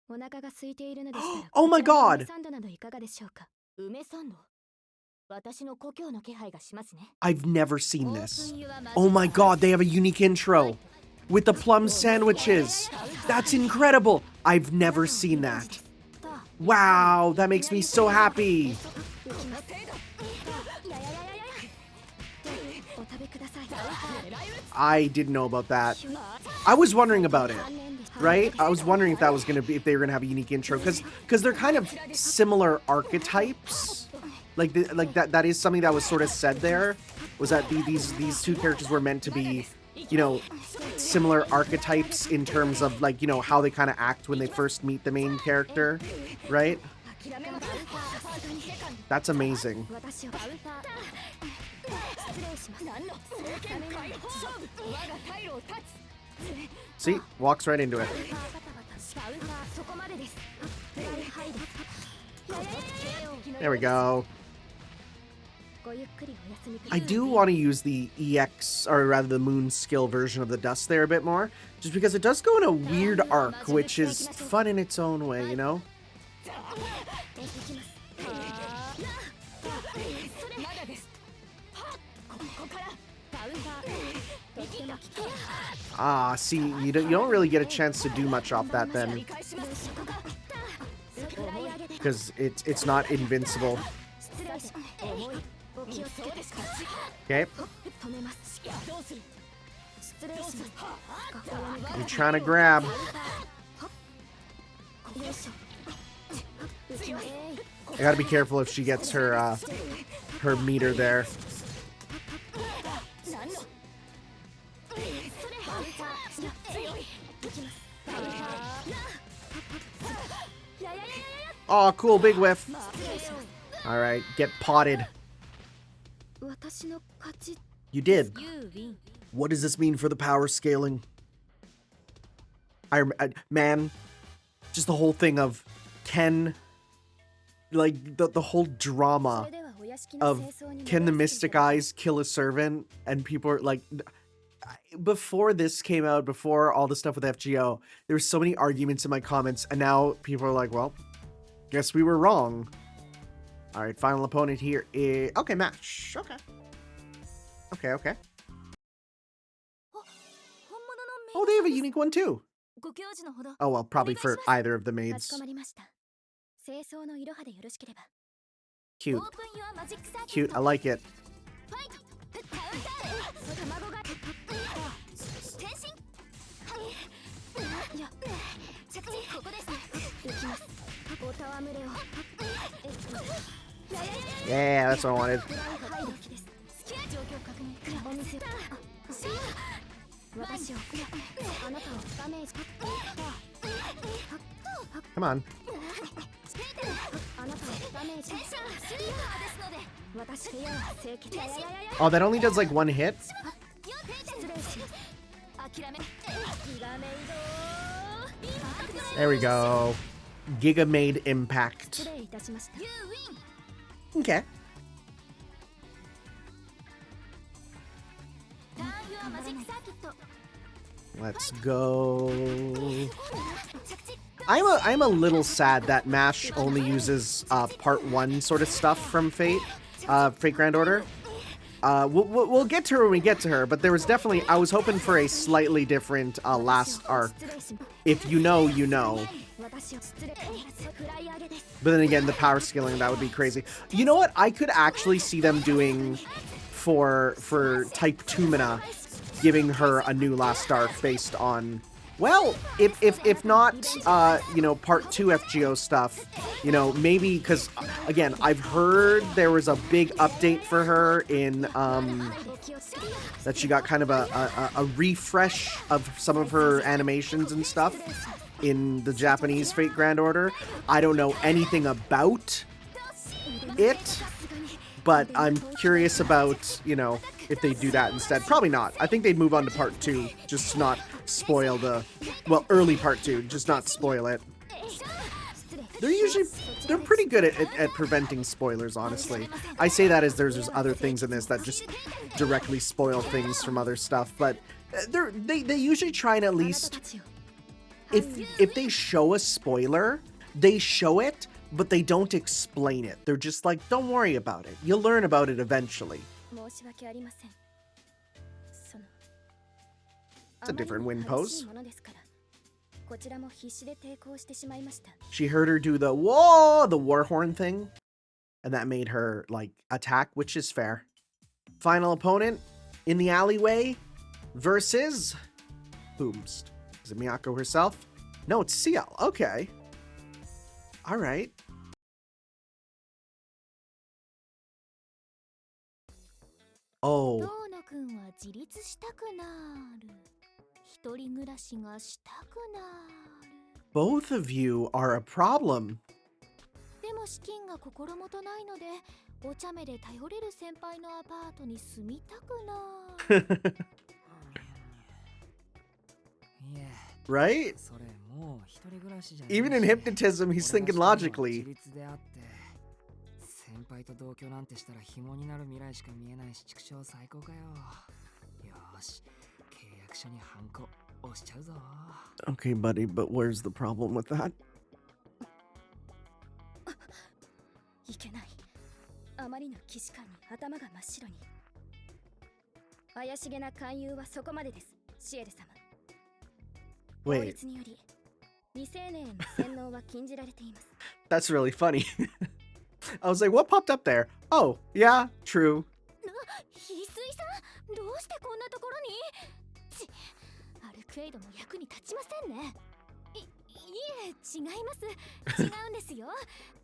お腹が空いているのでしたら Oh my こちらの god! 梅サンドなどいかがでしょうか梅サンド私の故郷の気配がしますね I've never seen this. Oh my god, they have a unique intro with the plum sandwiches. That's incredible. I've never seen that. Wow, that makes me so happy. お食べください I didn't know about that. I was wondering about it, right? I was wondering if that was gonna be, if they were gonna have a unique intro, because they're kind of similar archetypes. Like that is something that was sort of said there, was that these two characters were meant to be, you know, similar archetypes in terms of, like, you know, how they kind of act when they first meet the main character, right? That's amazing. 私をカウンター失礼します何の政権解放勝負我が退路を断つ See, walks right into it. カウンターそこまでですフライハイです There we go. ごゆっくりお休みくださ I い do want to use the EX, or rather the moon skill version of the dust there a bit more, just because it does go in a weird arc, which is fun in its own way, you know? 行きます Ah, see, you don't really get a chance to do much off that then, because it's not invincible. 失礼します重いお気をつけて Okay, 止めます失礼します you're trying to grab. よいしょ浮きます I gotta be careful if she gets her her meter there. 何の Oh, cool, big whiff. All right, get potted. 私の勝ち You did. You win. What does this mean for the power scaling? Man, just the whole thing of Ken, like the whole そ drama れではお屋敷の of 清掃に can the 戻らせてい Mystic ただきます Eyes kill a servant, and people are like, before this came out, before all the stuff with FGO, there were so many arguments in my comments, and now people are like, well, guess we were wrong. All right, final opponent here is okay, match. Okay. 本物の Oh, they have a unique one too. ご教授のほど Oh, well, probably for either of the かし maids. こまりました。清掃のいろはでよろしければ。 Cute. オープンユアマジックサーキ Cute. I like it. ファイトカウンター卵が転身いや着地ここです行きますおたわむれを Yeah, that's what I wanted. 状況確認お店を私をあなたをダメージ Come on. あなたをダメージスリーパーですので私部屋は清潔 Oh, that only does like one hit? 失礼し諦めギガメイド There we go. Giga made impact. 失礼いたしました。 You win Okay. ターンユアマジックサーキット Let's go. 着地 I'm a little sad that MASH only uses part 1 sort of stuff from Fate Grand Order. We'll get to her when we get to her, but there was definitely, I was hoping for a slightly different last arc. 失礼します。 If you know, you know. 私を失礼。フライ上げです。 But then again, the power scaling, that would be crazy. You know what? I could actually see them doing for Type 2 Mina, giving her a new last arc based on, well, if not, you know, part 2 FGO stuff, you know, maybe, because, again, I've heard there was a big update for her in, that she got kind of a refresh of some of her animations and stuff in the Japanese Fate Grand Order. I don't know anything about it, but I'm curious about, you know, if they do that instead. Probably not. I think they'd move on to part 2, just to not spoil the, well, early part 2, just not spoil it. They're pretty good at preventing spoilers, honestly. I say that as there's other things in this that just directly spoil things from other stuff, but they usually try and at least, if they show a spoiler, they show it, but they don't explain it. They're just like, don't worry about it. You'll learn about it eventually. 申し訳ありません。その It's a different win あまりに pose. 激しいものですから、こちらも必死で抵抗してしまいました。 She heard her do the whoa, the war horn thing, and that made her like attack, which is fair. Final opponent in the alleyway versus Boomst. Is it Miyako herself? No, it's CL. Okay. All right. Oh, 遠野くんは自立したくなる一人暮らしがしたくなる both of you are a problem. でも資金が心もとないのでお茶目で頼れる先輩のアパートに住みたくなるいえ Right? それもう一人暮らしじゃないし Even in hypnotism, he's thinking 俺がしたいのは logically. 自立であって先輩と同居なんてしたら紐になる未来しか見えないし畜生最高かよよーし契約書にハンコ押しちゃうぞ Okay, buddy, but where's the problem with that? いけない。あまりの既視感に頭が真っ白に。怪しげな勧誘はそこまでです、シエル様。法 Wait, 律により、未成年への洗脳は禁じられています。 that's really funny. I was like, what popped up there? Oh, yeah, true. 翡翠さんどうしてこんなところにアルクエイドの役に立ちませんねいえ違います違うんですよ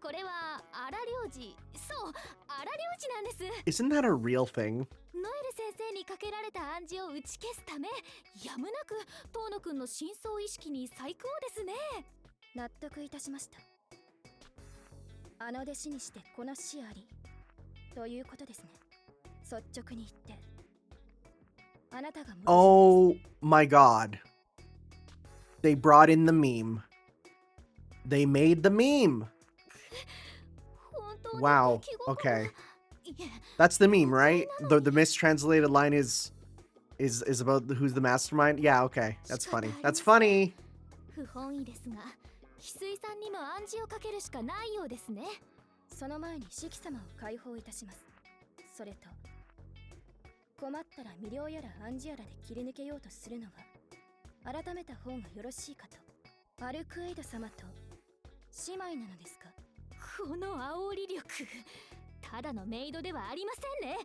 これは荒領事そう荒領事なんです Isn't that a real thing? ノエル先生にかけられた暗示を打ち消すためやむなく遠野くんの深層意識に細工をですね納得いたしました。あの弟子にしてこの死ありということですね。率直に言ってあなたが Oh my god. They brought in the meme. They made the meme. 本当に Wow. 出来心 Okay. いえ That's the meme, right? The mistranslated line is about who's the mastermind. Yeah, okay. That's funny. That's funny. 不本意ですが翡翠さんにも暗示をかけるしかないようですねその前に四季様を解放いたします。それと困ったら魅了やら暗示やらで切り抜けようとするのは改めた方がよろしいかと。アルクエイド様と姉妹なのですか？この煽り力、ただのメイドではありませんね。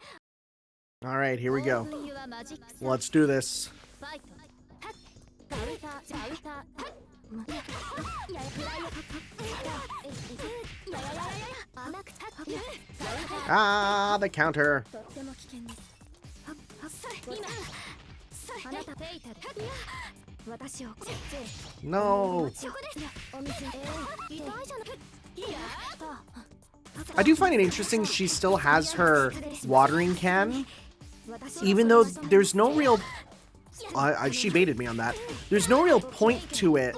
All right, here we go. オープンユアマジックス Let's do this. ファイト。はっカウンターカウンター。はっややや甘くたっ Ah, the counter. とっても危険です。はっはっ今あなたフェイタル。私を No. そこです。お水痛いじゃない。やった。 I do find it interesting she still has her watering can, even though there's no real... she baited me on that. There's no real point to it.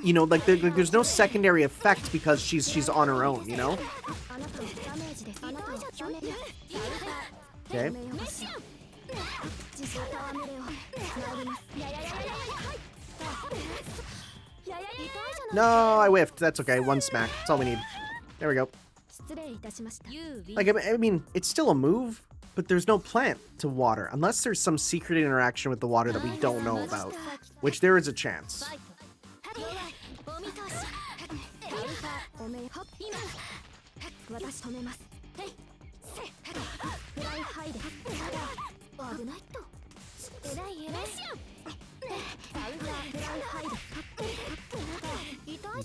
You know, like there's no secondary effect because she's on her own, you know? Okay. No, I whiffed. That's okay. One smack. That's all we need. There we go. Like, I mean, it's still a move, but there's no plant to water, unless there's some secret interaction with the water that we don't know about, which there is a chance.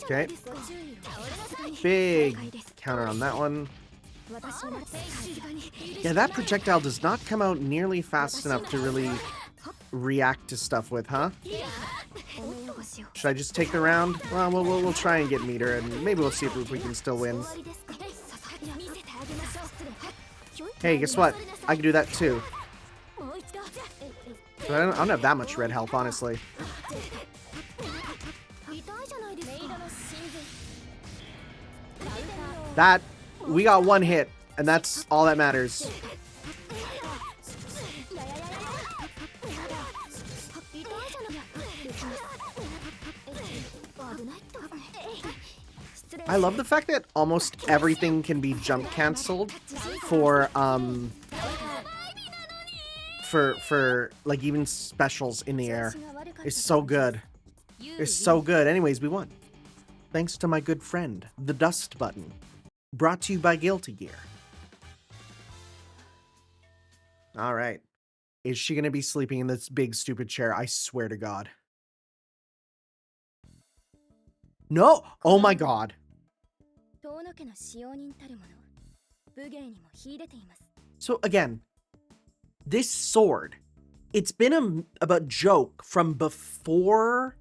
Okay. Big counter on that one. Yeah, that projectile does not come out nearly fast enough to really react to stuff with, huh? Should I just take the round? Well, we'll try and get meter, and maybe we'll see if we can still win. Hey, guess what? I can do that too. But I don't have that much red health, honestly. That, we got one hit, and that's all that matters. I love the fact that almost everything can be jump canceled for like even specials in the air. It's so good. It's so good. Anyways, we won. Thanks to my good friend, the Dust Button. Brought to you by Guilty Gear. All right. Is she going to be sleeping in this big stupid chair? I swear to God. No! Oh my God. So again, this sword, it's been a joke from before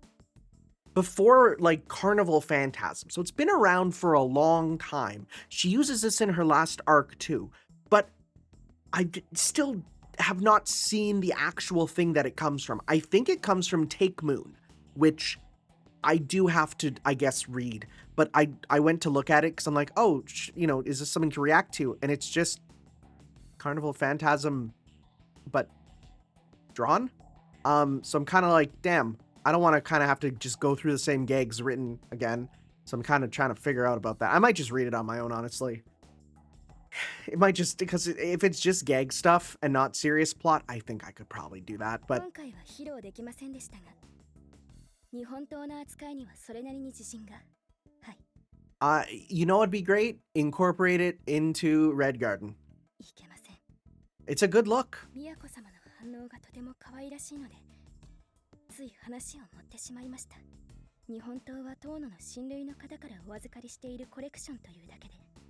like Carnival Phantasm. So it's been around for a long time. She uses this in her last arc too, but I still have not seen the actual thing that it comes from. I think it comes from Take Moon, which I do have to, I guess, read, but I went to look at it because I'm like, oh, you know, is this something to react to? And it's just Carnival Phantasm, but drawn. So I'm kind of like, damn, I don't want to kind of have to just go through the same gags written again. So I'm kind of trying to figure out about that. I might just read it on my own, honestly. It might just, because if it's just gag stuff and not serious plot, I think I could probably do that, but... you know what'd be great? Incorporate it into Red Garden. It's a good look.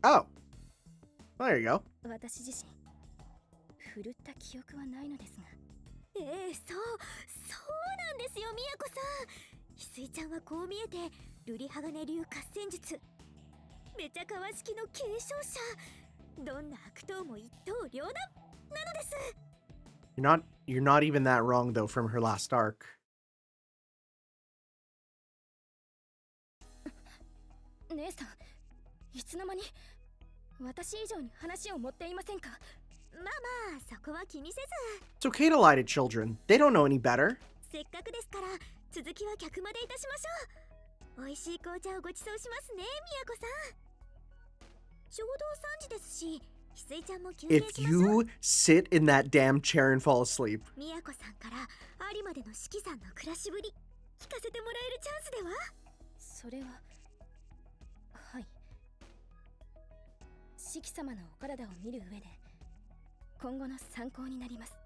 Oh. Well, there you go. なんですよ、みやこさん。翡翠ちゃんはこう見えて、瑠璃鋼流合戦術。めちゃかわ式の継承者。どんな悪党も一刀両断なのです。You're not even that wrong though from her last arc. 姉さん、いつの間に私以上に話を持っていませんか？まあまあ、そこは気にせず。It's okay to lie to children. They don't know any better. せっかくですから、続きは客までいたしましょう。美味しい紅茶をごちそうしますね、みやこさん。ちょうど3時ですし、翡翠ちゃんも休憩しましょう。If you sit in that damn chair and fall asleep. みやこさんから有馬での四季さんの暮らしぶり聞かせてもらえるチャンスでは？それははい。四季様のお体を見る上で今後の参考になります。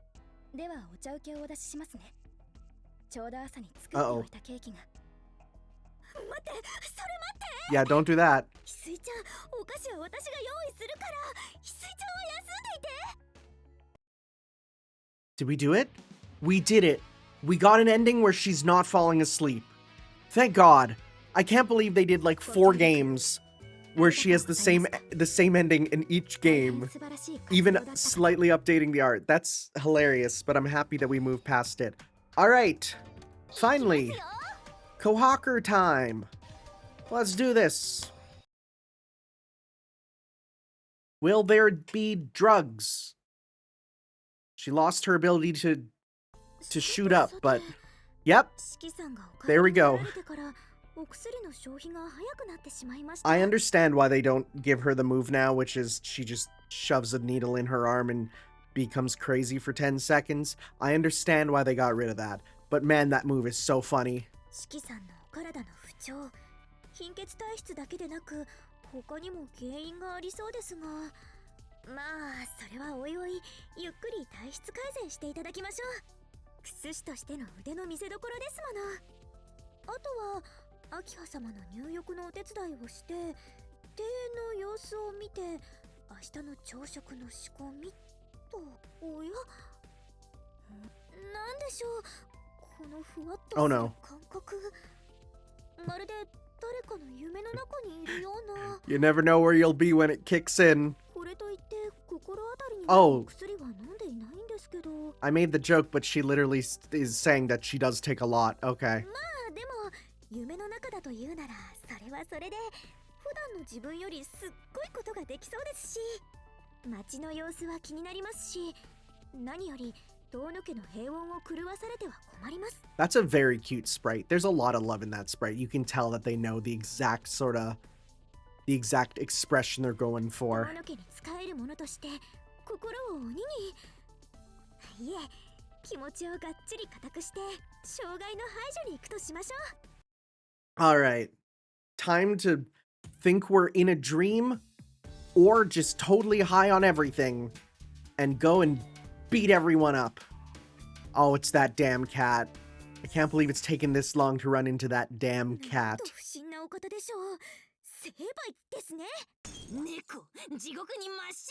ではお茶受けをお出ししますね。ちょうど朝に作っておいたケーキが。待って、それ待って。 Yeah, don't do that. 翡翠ちゃん、お菓子は私が用意するから。翡翠ちゃんは休んでいて。 Did we do it? We did it. We got an ending where she's not falling asleep. Thank God. I can't believe they did like 4 games where she has the same ending in each game, even slightly updating the art. That's hilarious, but I'm happy that we moved past it. All right. Finally. Kohaku time. Let's do this. Will there be drugs? She lost her ability to shoot up, but yep. There we go. I understand why they don't give her the move now, which is she just shoves a needle in her arm and becomes crazy for 10 seconds. I understand why they got rid of that. But man, that move is so funny. 貧血体質だけでなく他にも原因がありそうですが、まあそれはおいおいゆっくり体質改善していただきましょう。薬師としての腕の見せ所ですもの。あとは秋葉様の入浴のお手伝いをして庭園の様子を見て明日の朝食の仕込みと。おや、なんでしょうこのふわっとした感覚。まるで誰かの夢の中にいるような。 You never know where you'll be when it kicks in. これといって心当たりに Oh. 薬は飲んでいないんですけど。 I made the joke, but she literally is saying that she does take a lot. Okay. まあでも夢の中だというならそれはそれで普段の自分よりすっごいことができそうですし、街の様子は気になりますし、何より遠野家の平穏を狂わされては困ります。 That's a very cute sprite. There's a lot of love in that sprite. You can tell that they know the exact expression they're going for. 遠野家に使えるものとして心を鬼に。いえ、気持ちをがっちり固くして障害の排除に行くとしましょう。 All right. Time to think we're in a dream or just totally high on everything and go and beat everyone up. Oh, it's that damn cat. I can't believe it's taken this long to run into that damn cat. 不審なお方でしょう。成敗ですね。猫、地獄にまっし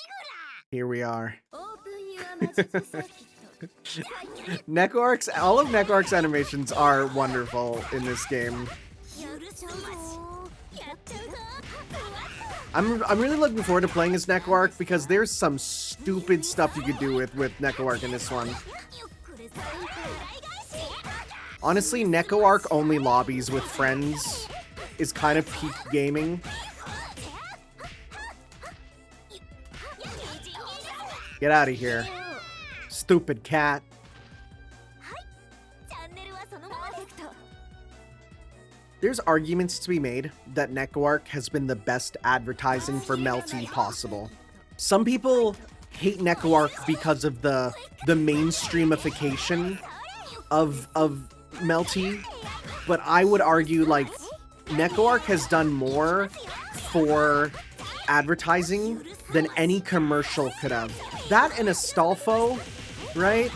ぐら。 Here we are. オープンユアマジックサーキット。 Neco-Arc's, all of Neco-Arc's animations are wonderful in this game. I'm really looking forward to playing as Neco-Arc because there's some stupid stuff you could do with Neco-Arc in this one. Honestly, Neco-Arc only lobbies with friends is kind of peak gaming. Get out of here. Stupid cat. There's arguments to be made that Neco-Arc has been the best advertising for Melty possible. Some people hate Neco-Arc because of the mainstreamification of Melty, but I would argue like Neco-Arc has done more for advertising than any commercial could have. That and Astolfo, right?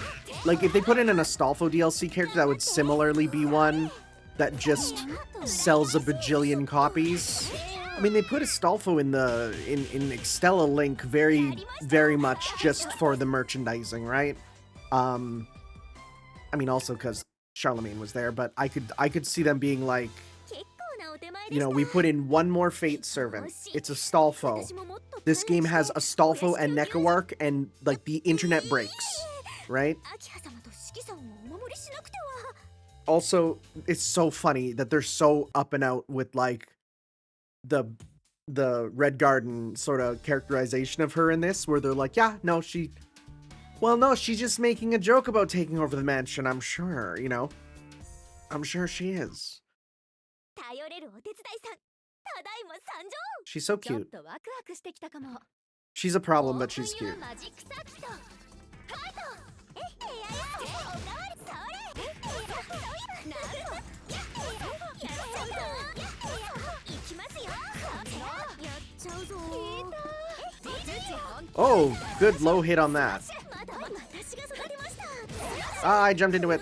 Like if they put in an Astolfo DLC character, that would similarly be one that just sells a bajillion copies. I mean, they put Astolfo in Extella Link very much just for the merchandising, right? I mean, also because Charlemagne was there, but I could see them being like, you know, we put in one more Fate Servant. It's Astolfo. This game has Astolfo and Neco-Arc, and like the internet breaks, right? Also, it's so funny that they're so up and out with like the Red Garden sort of characterization of her in this, where they're like, yeah, no, she's just making a joke about taking over the mansion, I'm sure, you know? I'm sure she is. She's so cute. She's a problem, but she's cute. Oh, good low hit on that. Ah, I jumped into it.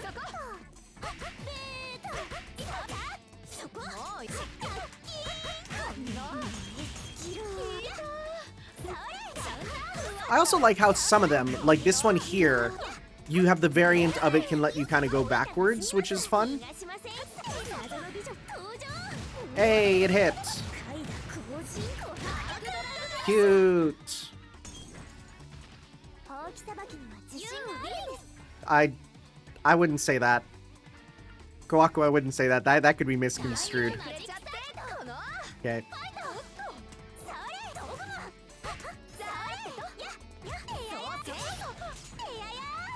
I also like how some of them, like this one here, you have the variant of it can let you kind of go backwards, which is fun. Hey, it hit. Cute. I wouldn't say that. Kohaku, I wouldn't say that. That could be misconstrued. Okay.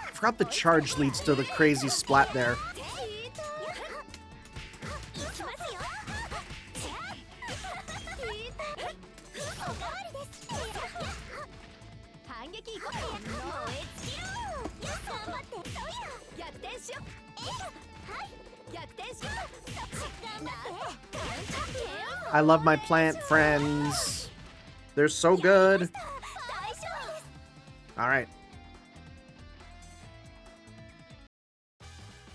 I forgot the charge leads to the crazy splat there. I love my plant friends. They're so good. Alright.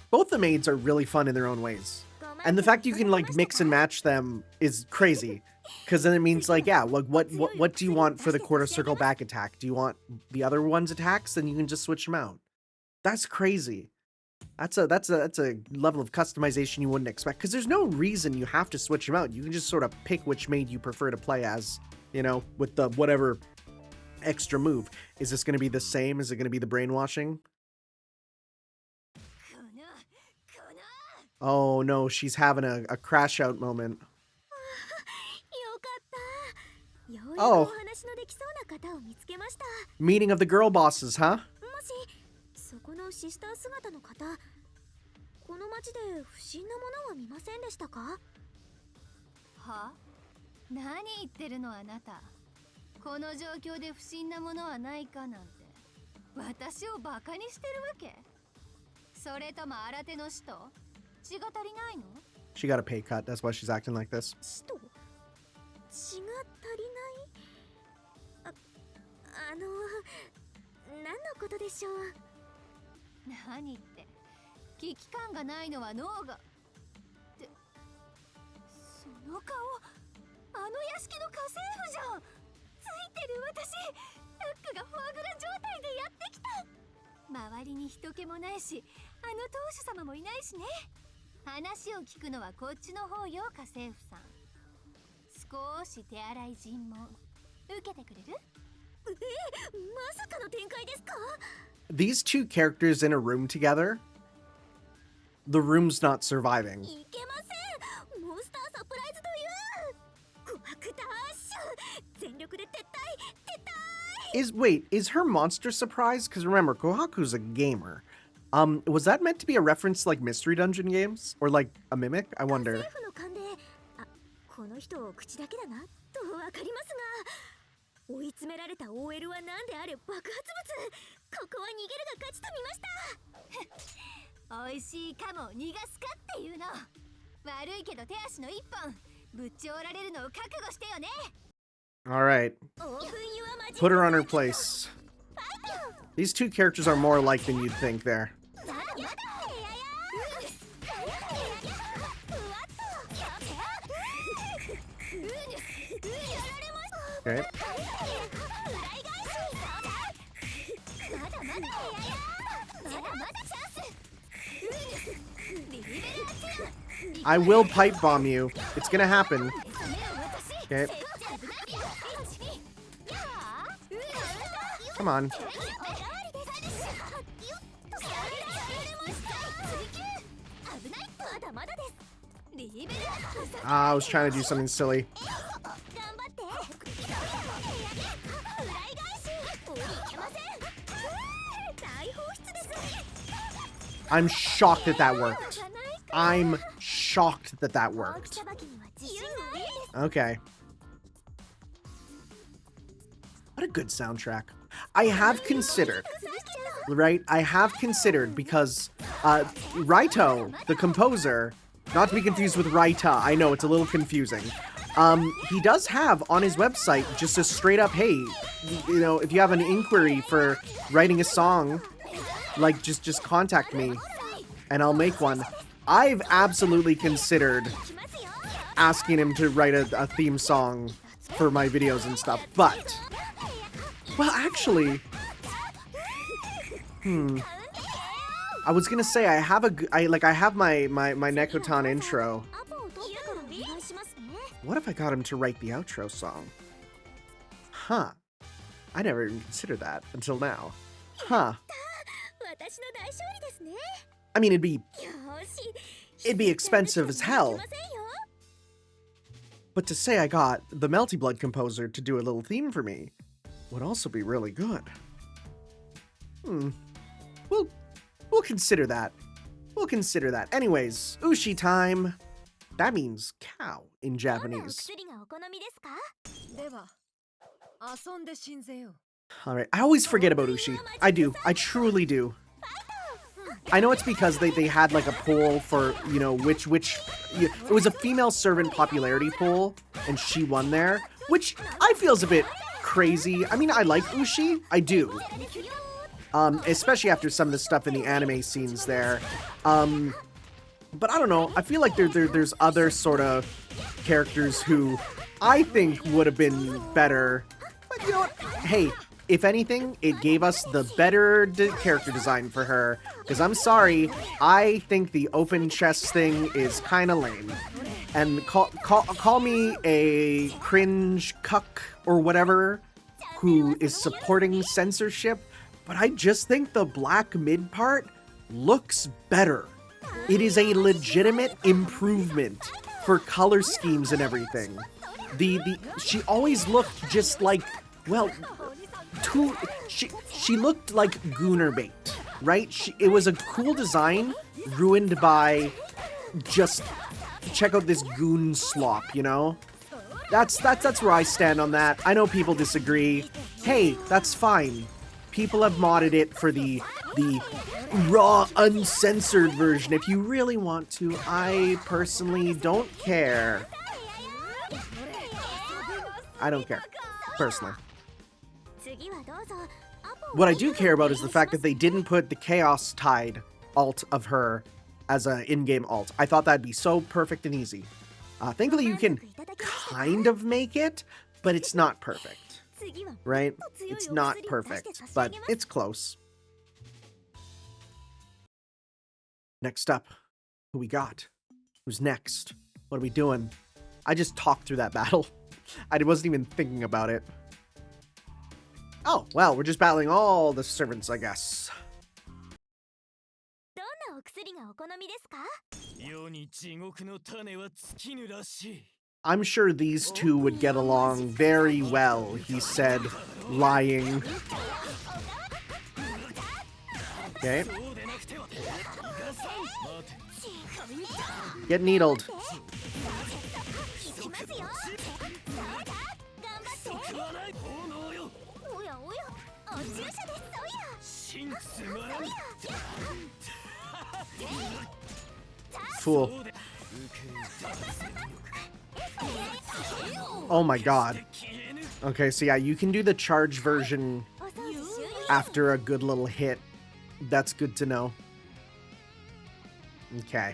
Both the maids are really fun in their own ways. And the fact you can like mix and match them is crazy. Because then it means like, yeah, like what do you want for the quarter circle back attack? Do you want the other one's attacks? Then you can just switch them out. That's crazy. That's a level of customization you wouldn't expect. Because there's no reason you have to switch them out. You can just sort of pick which maid you prefer to play as, you know, with the whatever extra move. Is this going to be the same? Is it going to be the brainwashing? Oh no, she's having a crash out moment. Oh. Meeting of the girl bosses, huh? そこのシスター姿の方、この町で不審なものは見ませんでしたか？は？何言ってるのあなた。この状況で不審なものはないかなんて。私をバカにしてるわけ？それとも新手の使徒？血が足りないの？ She got a pay cut. That's why she's acting like this. 使徒？血が足りない？何のことでしょう？何って危機感がないのは脳がってその顔あの屋敷の家政婦じゃんついてる私ルックがフォアグラ状態でやってきた周りに人気もないしあの当主様もいないしね話を聞くのはこっちの方よ家政婦さん少し手洗い尋問受けてくれるまさかの展開ですか These two characters in a room together, the room's not surviving. いけませんモンスターサプライズという怖くダッシュ全力で撤退 Wait, is her monster surprise? Because remember, Kohaku's a gamer. Was that meant to be a reference to like Mystery Dungeon games? Or like a mimic? I wonder. 政府の勘でこの人を口だけだなとわかりますが追い詰められた OL は何であれ爆発物ここは逃げるが勝ちと見ました美味しいカモを逃がすかっていうの悪いけど手足の一本ぶっち折られるのを覚悟してよね Alright. Put her on her place. These two characters are more alike than you'd think there. Okay. I will pipe bomb you. It's gonna happen. Okay. Come on. I was trying to do something silly. I'm shocked that that worked. I'm shocked that that worked. Okay. What a good soundtrack. I have considered, right? I have considered because Raito, the composer, Not to be confused with Raita. I know, it's a little confusing. He does have on his website just a straight up, hey, you know, if you have an inquiry for writing a song, like, just contact me and I'll make one. I've absolutely considered asking him to write a theme song for my videos and stuff, but, well, actually, I was gonna say I have my Neco-Tan intro. What if I got him to write the outro song? Huh. I never even considered that until now. Huh. I mean, it'd be expensive as hell. But to say I got the Melty Blood composer to do a little theme for me would also be really good. We'll consider that. We'll consider that. Anyways, Ushi time. That means cow in Japanese. Alright, I always forget about Ushi. I do. I truly do. I know it's because they had like a poll for, you know, which it was a female servant popularity poll, and she won there, which I feel is a bit crazy. I mean, I like Ushi. I do. Especially after some of the stuff in the anime scenes there. But I don't know, I feel like there's other sort of characters who I think would have been better. But you know what? Hey, if anything, it gave us the better character design for her. Because I'm sorry, I think the open chest thing is kind of lame. And call me a cringe cuck or whatever who is supporting censorship, but I just think the black mid part looks better. It is a legitimate improvement for color schemes and everything. She always looked just like, well, she looked like Gooner bait, right? It was a cool design ruined by just check out this goon slop, you know? That's where I stand on that. I know people disagree. Hey, that's fine. People have modded it for the raw, uncensored version if you really want to. I personally don't care. I don't care, personally. What I do care about is the fact that they didn't put the Chaos Tide alt of her as an in-game alt. I thought that'd be so perfect and easy. Thankfully, you can kind of make it, but it's not perfect. Right? It's not perfect, but it's close. Next up, who we got? Who's next? What are we doing? I just talked through that battle. I wasn't even thinking about it. Oh, well, we're just battling all the servants, I guess. I'm sure these two would get along very well, he said, lying. Okay. Get needled. Fool. Oh my god. Okay, so yeah, you can do the charge version after a good little hit. That's good to know. Okay.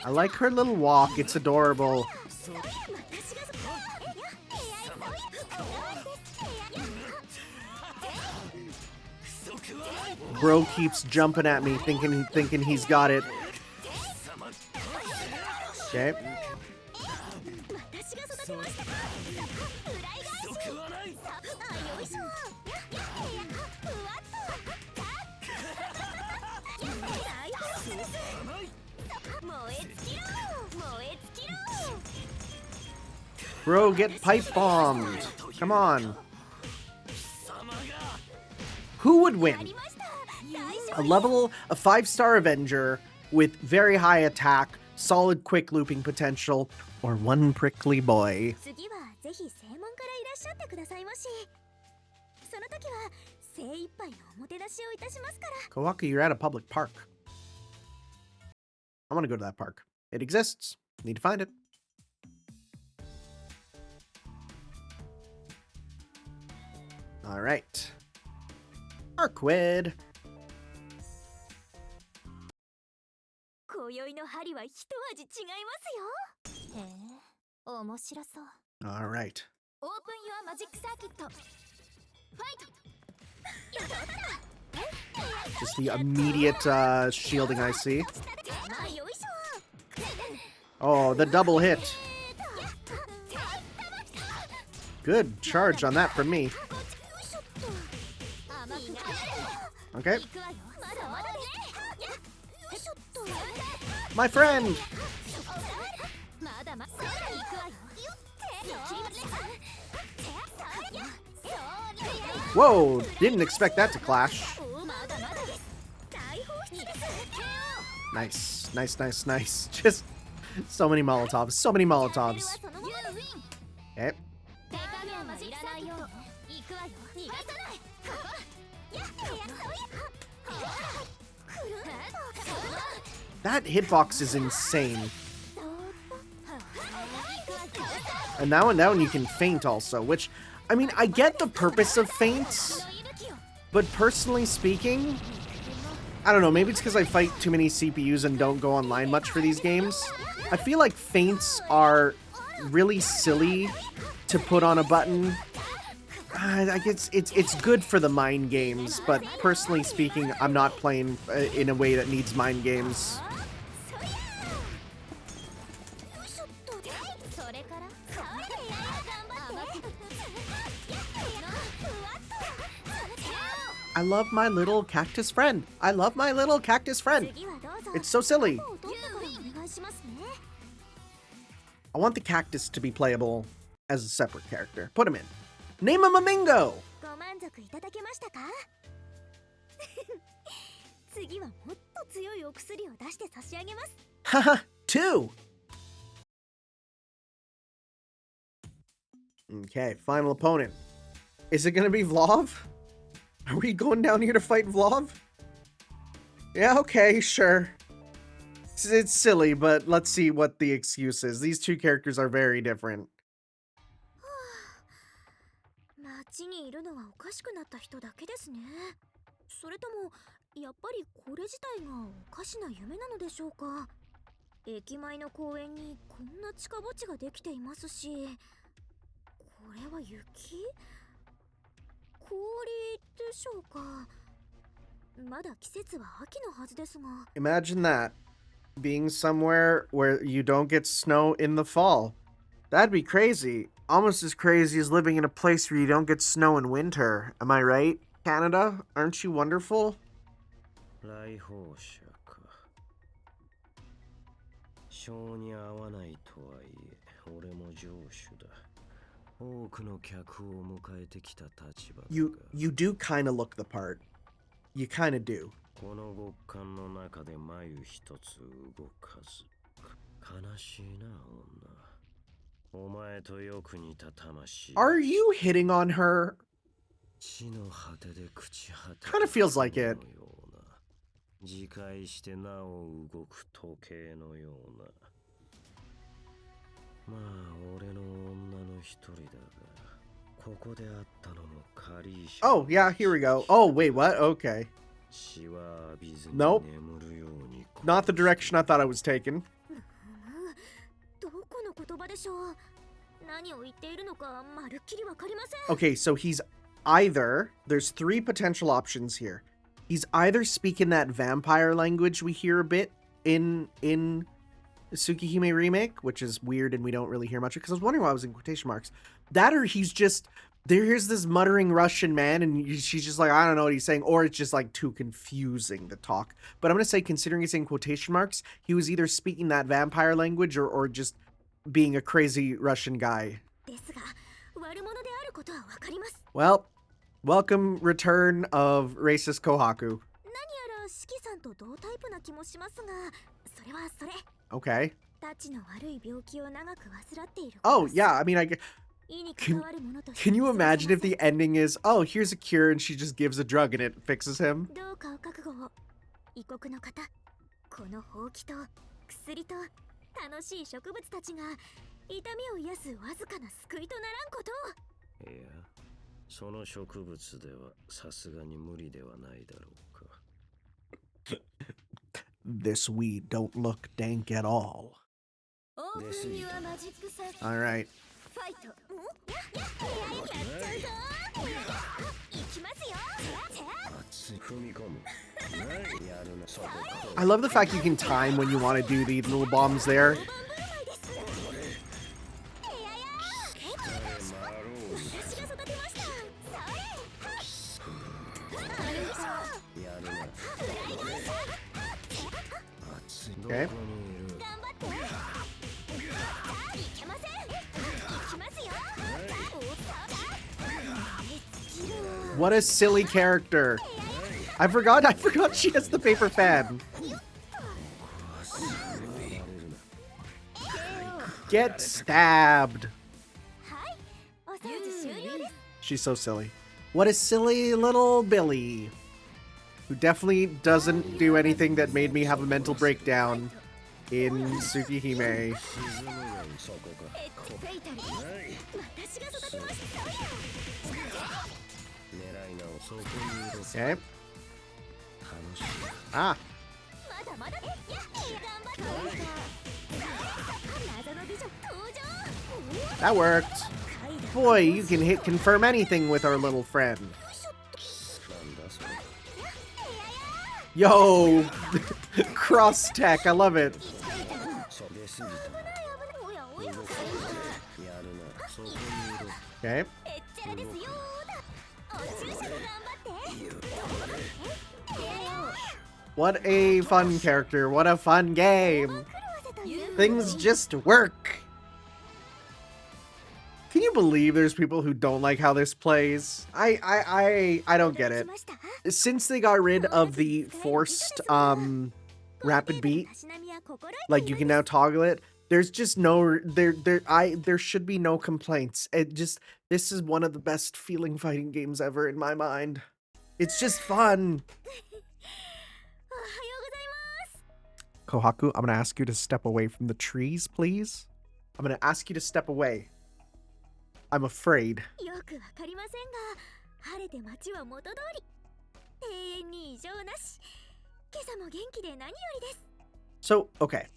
I like her little walk. It's adorable. Bro keeps jumping at me, thinking he's got it. Okay. Bro, get pipe bombed. Come on. Who would win? A 5-star Avenger with very high attack, solid quick looping potential, or one prickly boy? Kohaku, you're at a public park. I want to go to that park. It exists. Need to find it. All right. Arquid. 今宵の針は一味違いますよ。へえ、面白そう。 All right. オープンユアマジックサーキット。ファイト。 Just the immediate shielding I see. まあよいしょ。 Oh, the double hit. Good charge on that from me. Okay. 行くわよ。まだまだです。よいしょっと。 My friend. まだまだ行くわよ。よっ Whoa, didn't expect that to clash. まだまだです。大放出です。 Nice, nice, nice, nice. Just so many Molotovs, so many Molotovs. Okay. 手加減はいらないよ。行くわよ。逃がさない。 That hitbox is insane. And that one you can feint also, which, I mean, I get the purpose of feints, but personally speaking, I don't know, maybe it's because I fight too many CPUs and don't go online much for these games. I feel like feints are really silly to put on a button. I guess it's good for the mind games, but personally speaking, I'm not playing in a way that needs mind games. I love my little cactus friend. I love my little cactus friend. It's so silly. I want the cactus to be playable as a separate character. Put him in. Name him a Mingo! ご満足いただけましたか？次はもっと強いお薬を出して差し上げます。 Haha, 2! Okay, final opponent. Is it gonna be Vlov? Are we going down here to fight Vlov? Yeah, okay, sure. It's silly, but let's see what the excuse is. These two characters are very different. 街にいるのはおかしくなった人だけですね。それともやっぱりこれ自体がおかしな夢なのでしょうか。駅前の公園にこんな地下墓地ができていますし、これは雪？氷でしょうか。まだ季節は秋のはずですが。 Imagine that. Being somewhere where you don't get snow in the fall. That'd be crazy. Almost as crazy as living in a place where you don't get snow in winter. Am I right? Canada? Aren't you wonderful? 来訪者か。性に合わないとはいえ、俺も上手だ。多くの客を迎えてきた立場だが。You do kind of look the part. You kind of do. この極寒の中で眉一つ動かず。悲しいな、女。お前とよく似た魂。 Are you hitting on her? 地の果てで朽ち果て。 Kind of feels like it. 自戒してなお動く時計のような。まあ俺の女の一人だが、ここで会ったのもカリーシャ。 Oh, yeah, here we go. Oh, wait, what? Okay. 血は浴びずに Nope. 眠るように。 Not the direction I thought I was taking. どこの言葉でしょう。何を言っているのかまるっきりわかりません。 Okay, so he's either, there's three potential options here. He's either speaking that vampire language we hear a bit in Tsukihime Remake, which is weird and we don't really hear much because I was wondering why I was in quotation marks. That or he's just, here's this muttering Russian man and she's just like, I don't know what he's saying, or it's just like too confusing to talk. But I'm going to say, considering it's in quotation marks, he was either speaking that vampire language or just being a crazy Russian guy. ですが、悪者であることはわかります。 Well, welcome return of racist Kohaku. 何やら四季さんと同タイプな気もしますが、それはそれ。 Okay. たちの悪い病気を長く患っている。 Oh, yeah, I mean, Can can you imagine if the ending is, oh, here's a cure and she just gives a drug and it fixes him? どうかお覚悟を。異国の方、このほうきと薬と楽しい植物たちが痛みを癒すわずかな救いとならんことを。いや、その植物ではさすがに無理ではないだろうか。This weed don't look dank at all. オープンユアマジックサーキ All right. ファイト。やっちゃうぞ。行きますよ。踏み込む。ないやるな、そこ。 I love the fact you can time when you want to do the little bombs there. 私が育てました。やるな。 Okay. 頑張っていけません。行きますよ。 What a silly character. I forgot she has the paper fan. Get stabbed. はい、お掃除終了です。 She's so silly. What a silly little Billy. Who definitely doesn't do anything that made me have a mental breakdown in Tsukihime. 沈むよ、そこか。フェイタル。私が育てました。狙い直そう。そこにいる。 Okay. 楽しい。 Ah. まだまだ。頑張って。謎の美女登場。 That worked. Boy, you can hit confirm anything with our little friend. なんだそれ。 Yo! Cross tech, I love it. そう出すぎた。おやおや。やるな、そこにいる。 Okay. えっちゃらですよーだ。お注射も頑張って。 What a fun character. What a fun game. Things just work. Can you believe there's people who don't like how this plays? I don't get it. Since they got rid of the forced rapid beat, like you can now toggle it, there's just no there should be no complaints. This is one of the best feeling fighting games ever in my mind. It's just fun. Kohaku, I'm gonna ask you to step away from the trees, please. I'm gonna ask you to step away. I'm afraid. よくわかりませんが、晴れて街は元通り。永遠に異常なし。今朝も元気で何よりです。 So, okay.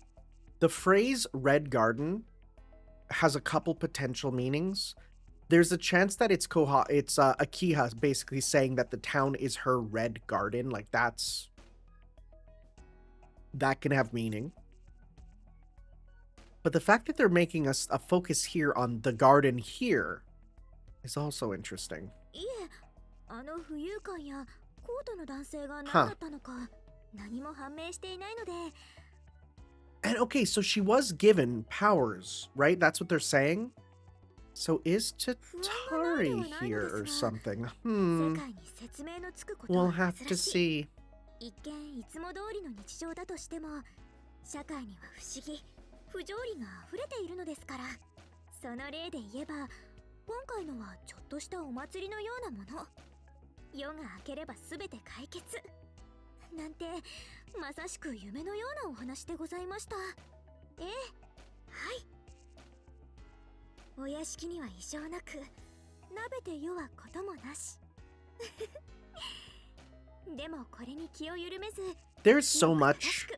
The phrase red garden has a couple potential meanings. There's a chance that it's Akiha basically saying that the town is her red garden. Like that can have meaning. But the fact that they're making a focus here on the garden here is also interesting. いえ、あの浮遊感やコートの男性が何だったのか、何も判明していないので。 And okay, so she was given powers, right? That's what they're saying? So is Tatari here or something? 世界に説明のつくこと We'll は have to 珍しい。 see. 一見いつも通りの日常だとしても、社会には不思議、不条理が溢れているのですから。その例で言えば、今回のはちょっとしたお祭りのようなもの。夜が明ければ全て解決。なんて、まさしく夢のようなお話でございました。ええ、はい。お屋敷には異常なく、鍋で世はこともなし。でもこれに気を緩めず、 There's so much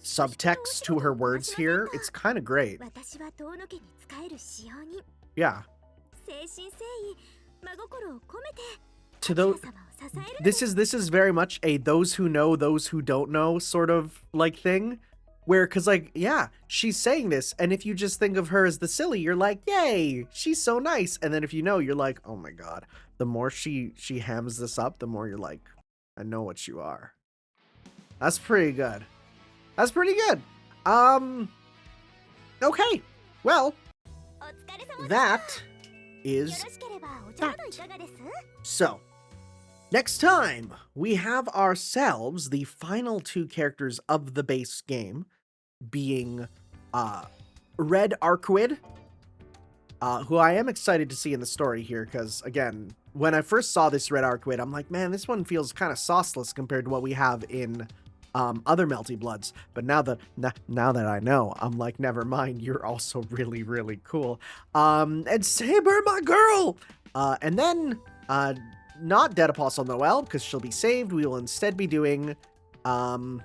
subtext to her words here. It's kind of great. 私は遠野家に仕える使用人。 Yeah. 誠心誠意、真心を込めて。 To those, this is very much a those who know, those who don't know sort of like thing. Where, cause like, yeah, she's saying this, and if you just think of her as the silly, you're like, yay, she's so nice. And then if you know, you're like, oh my god. The more she hams this up, the more you're like, I know what you are. That's pretty good. That's pretty good. Okay. Well, that is that. So, next time, we have ourselves the final two characters of the base game, being Red Arcuid, who I am excited to see in the story here, because, again, when I first saw this Red Arcuid, I'm like, man, this one feels kind of sauceless compared to what we have in other Melty Bloods. But now that I know, I'm like, never mind. You're also really, really cool. And Saber, my girl. And then not Dead Apostle Noelle, because she'll be saved. We will instead be doing oh,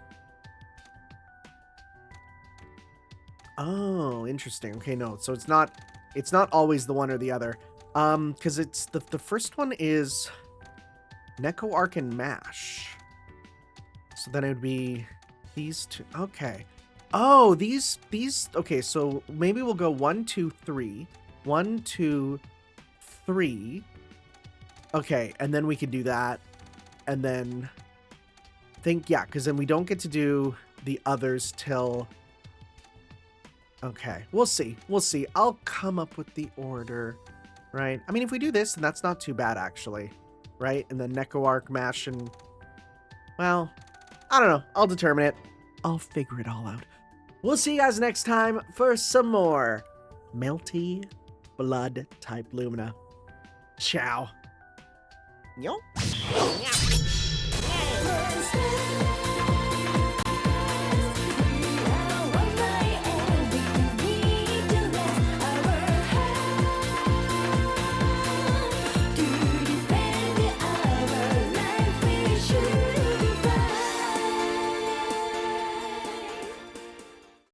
interesting. Okay, no. So it's not always the one or the other. Because it's the first one is Neco-Arc and Mash. So then it would be these two. Okay. Oh, these okay, so maybe we'll go 1, 2, 3. 1, 2, 3. Okay, and then we can do that. And then yeah, because then we don't get to do the others till. Okay, we'll see. I'll come up with the order, right? I mean, if we do this, then that's not too bad, actually, right? And then Neco-Arc, Mash, and... Well, I don't know. I'll determine it. I'll figure it all out. We'll see you guys next time for some more Melty Blood type Lumina. Ciao. Yo.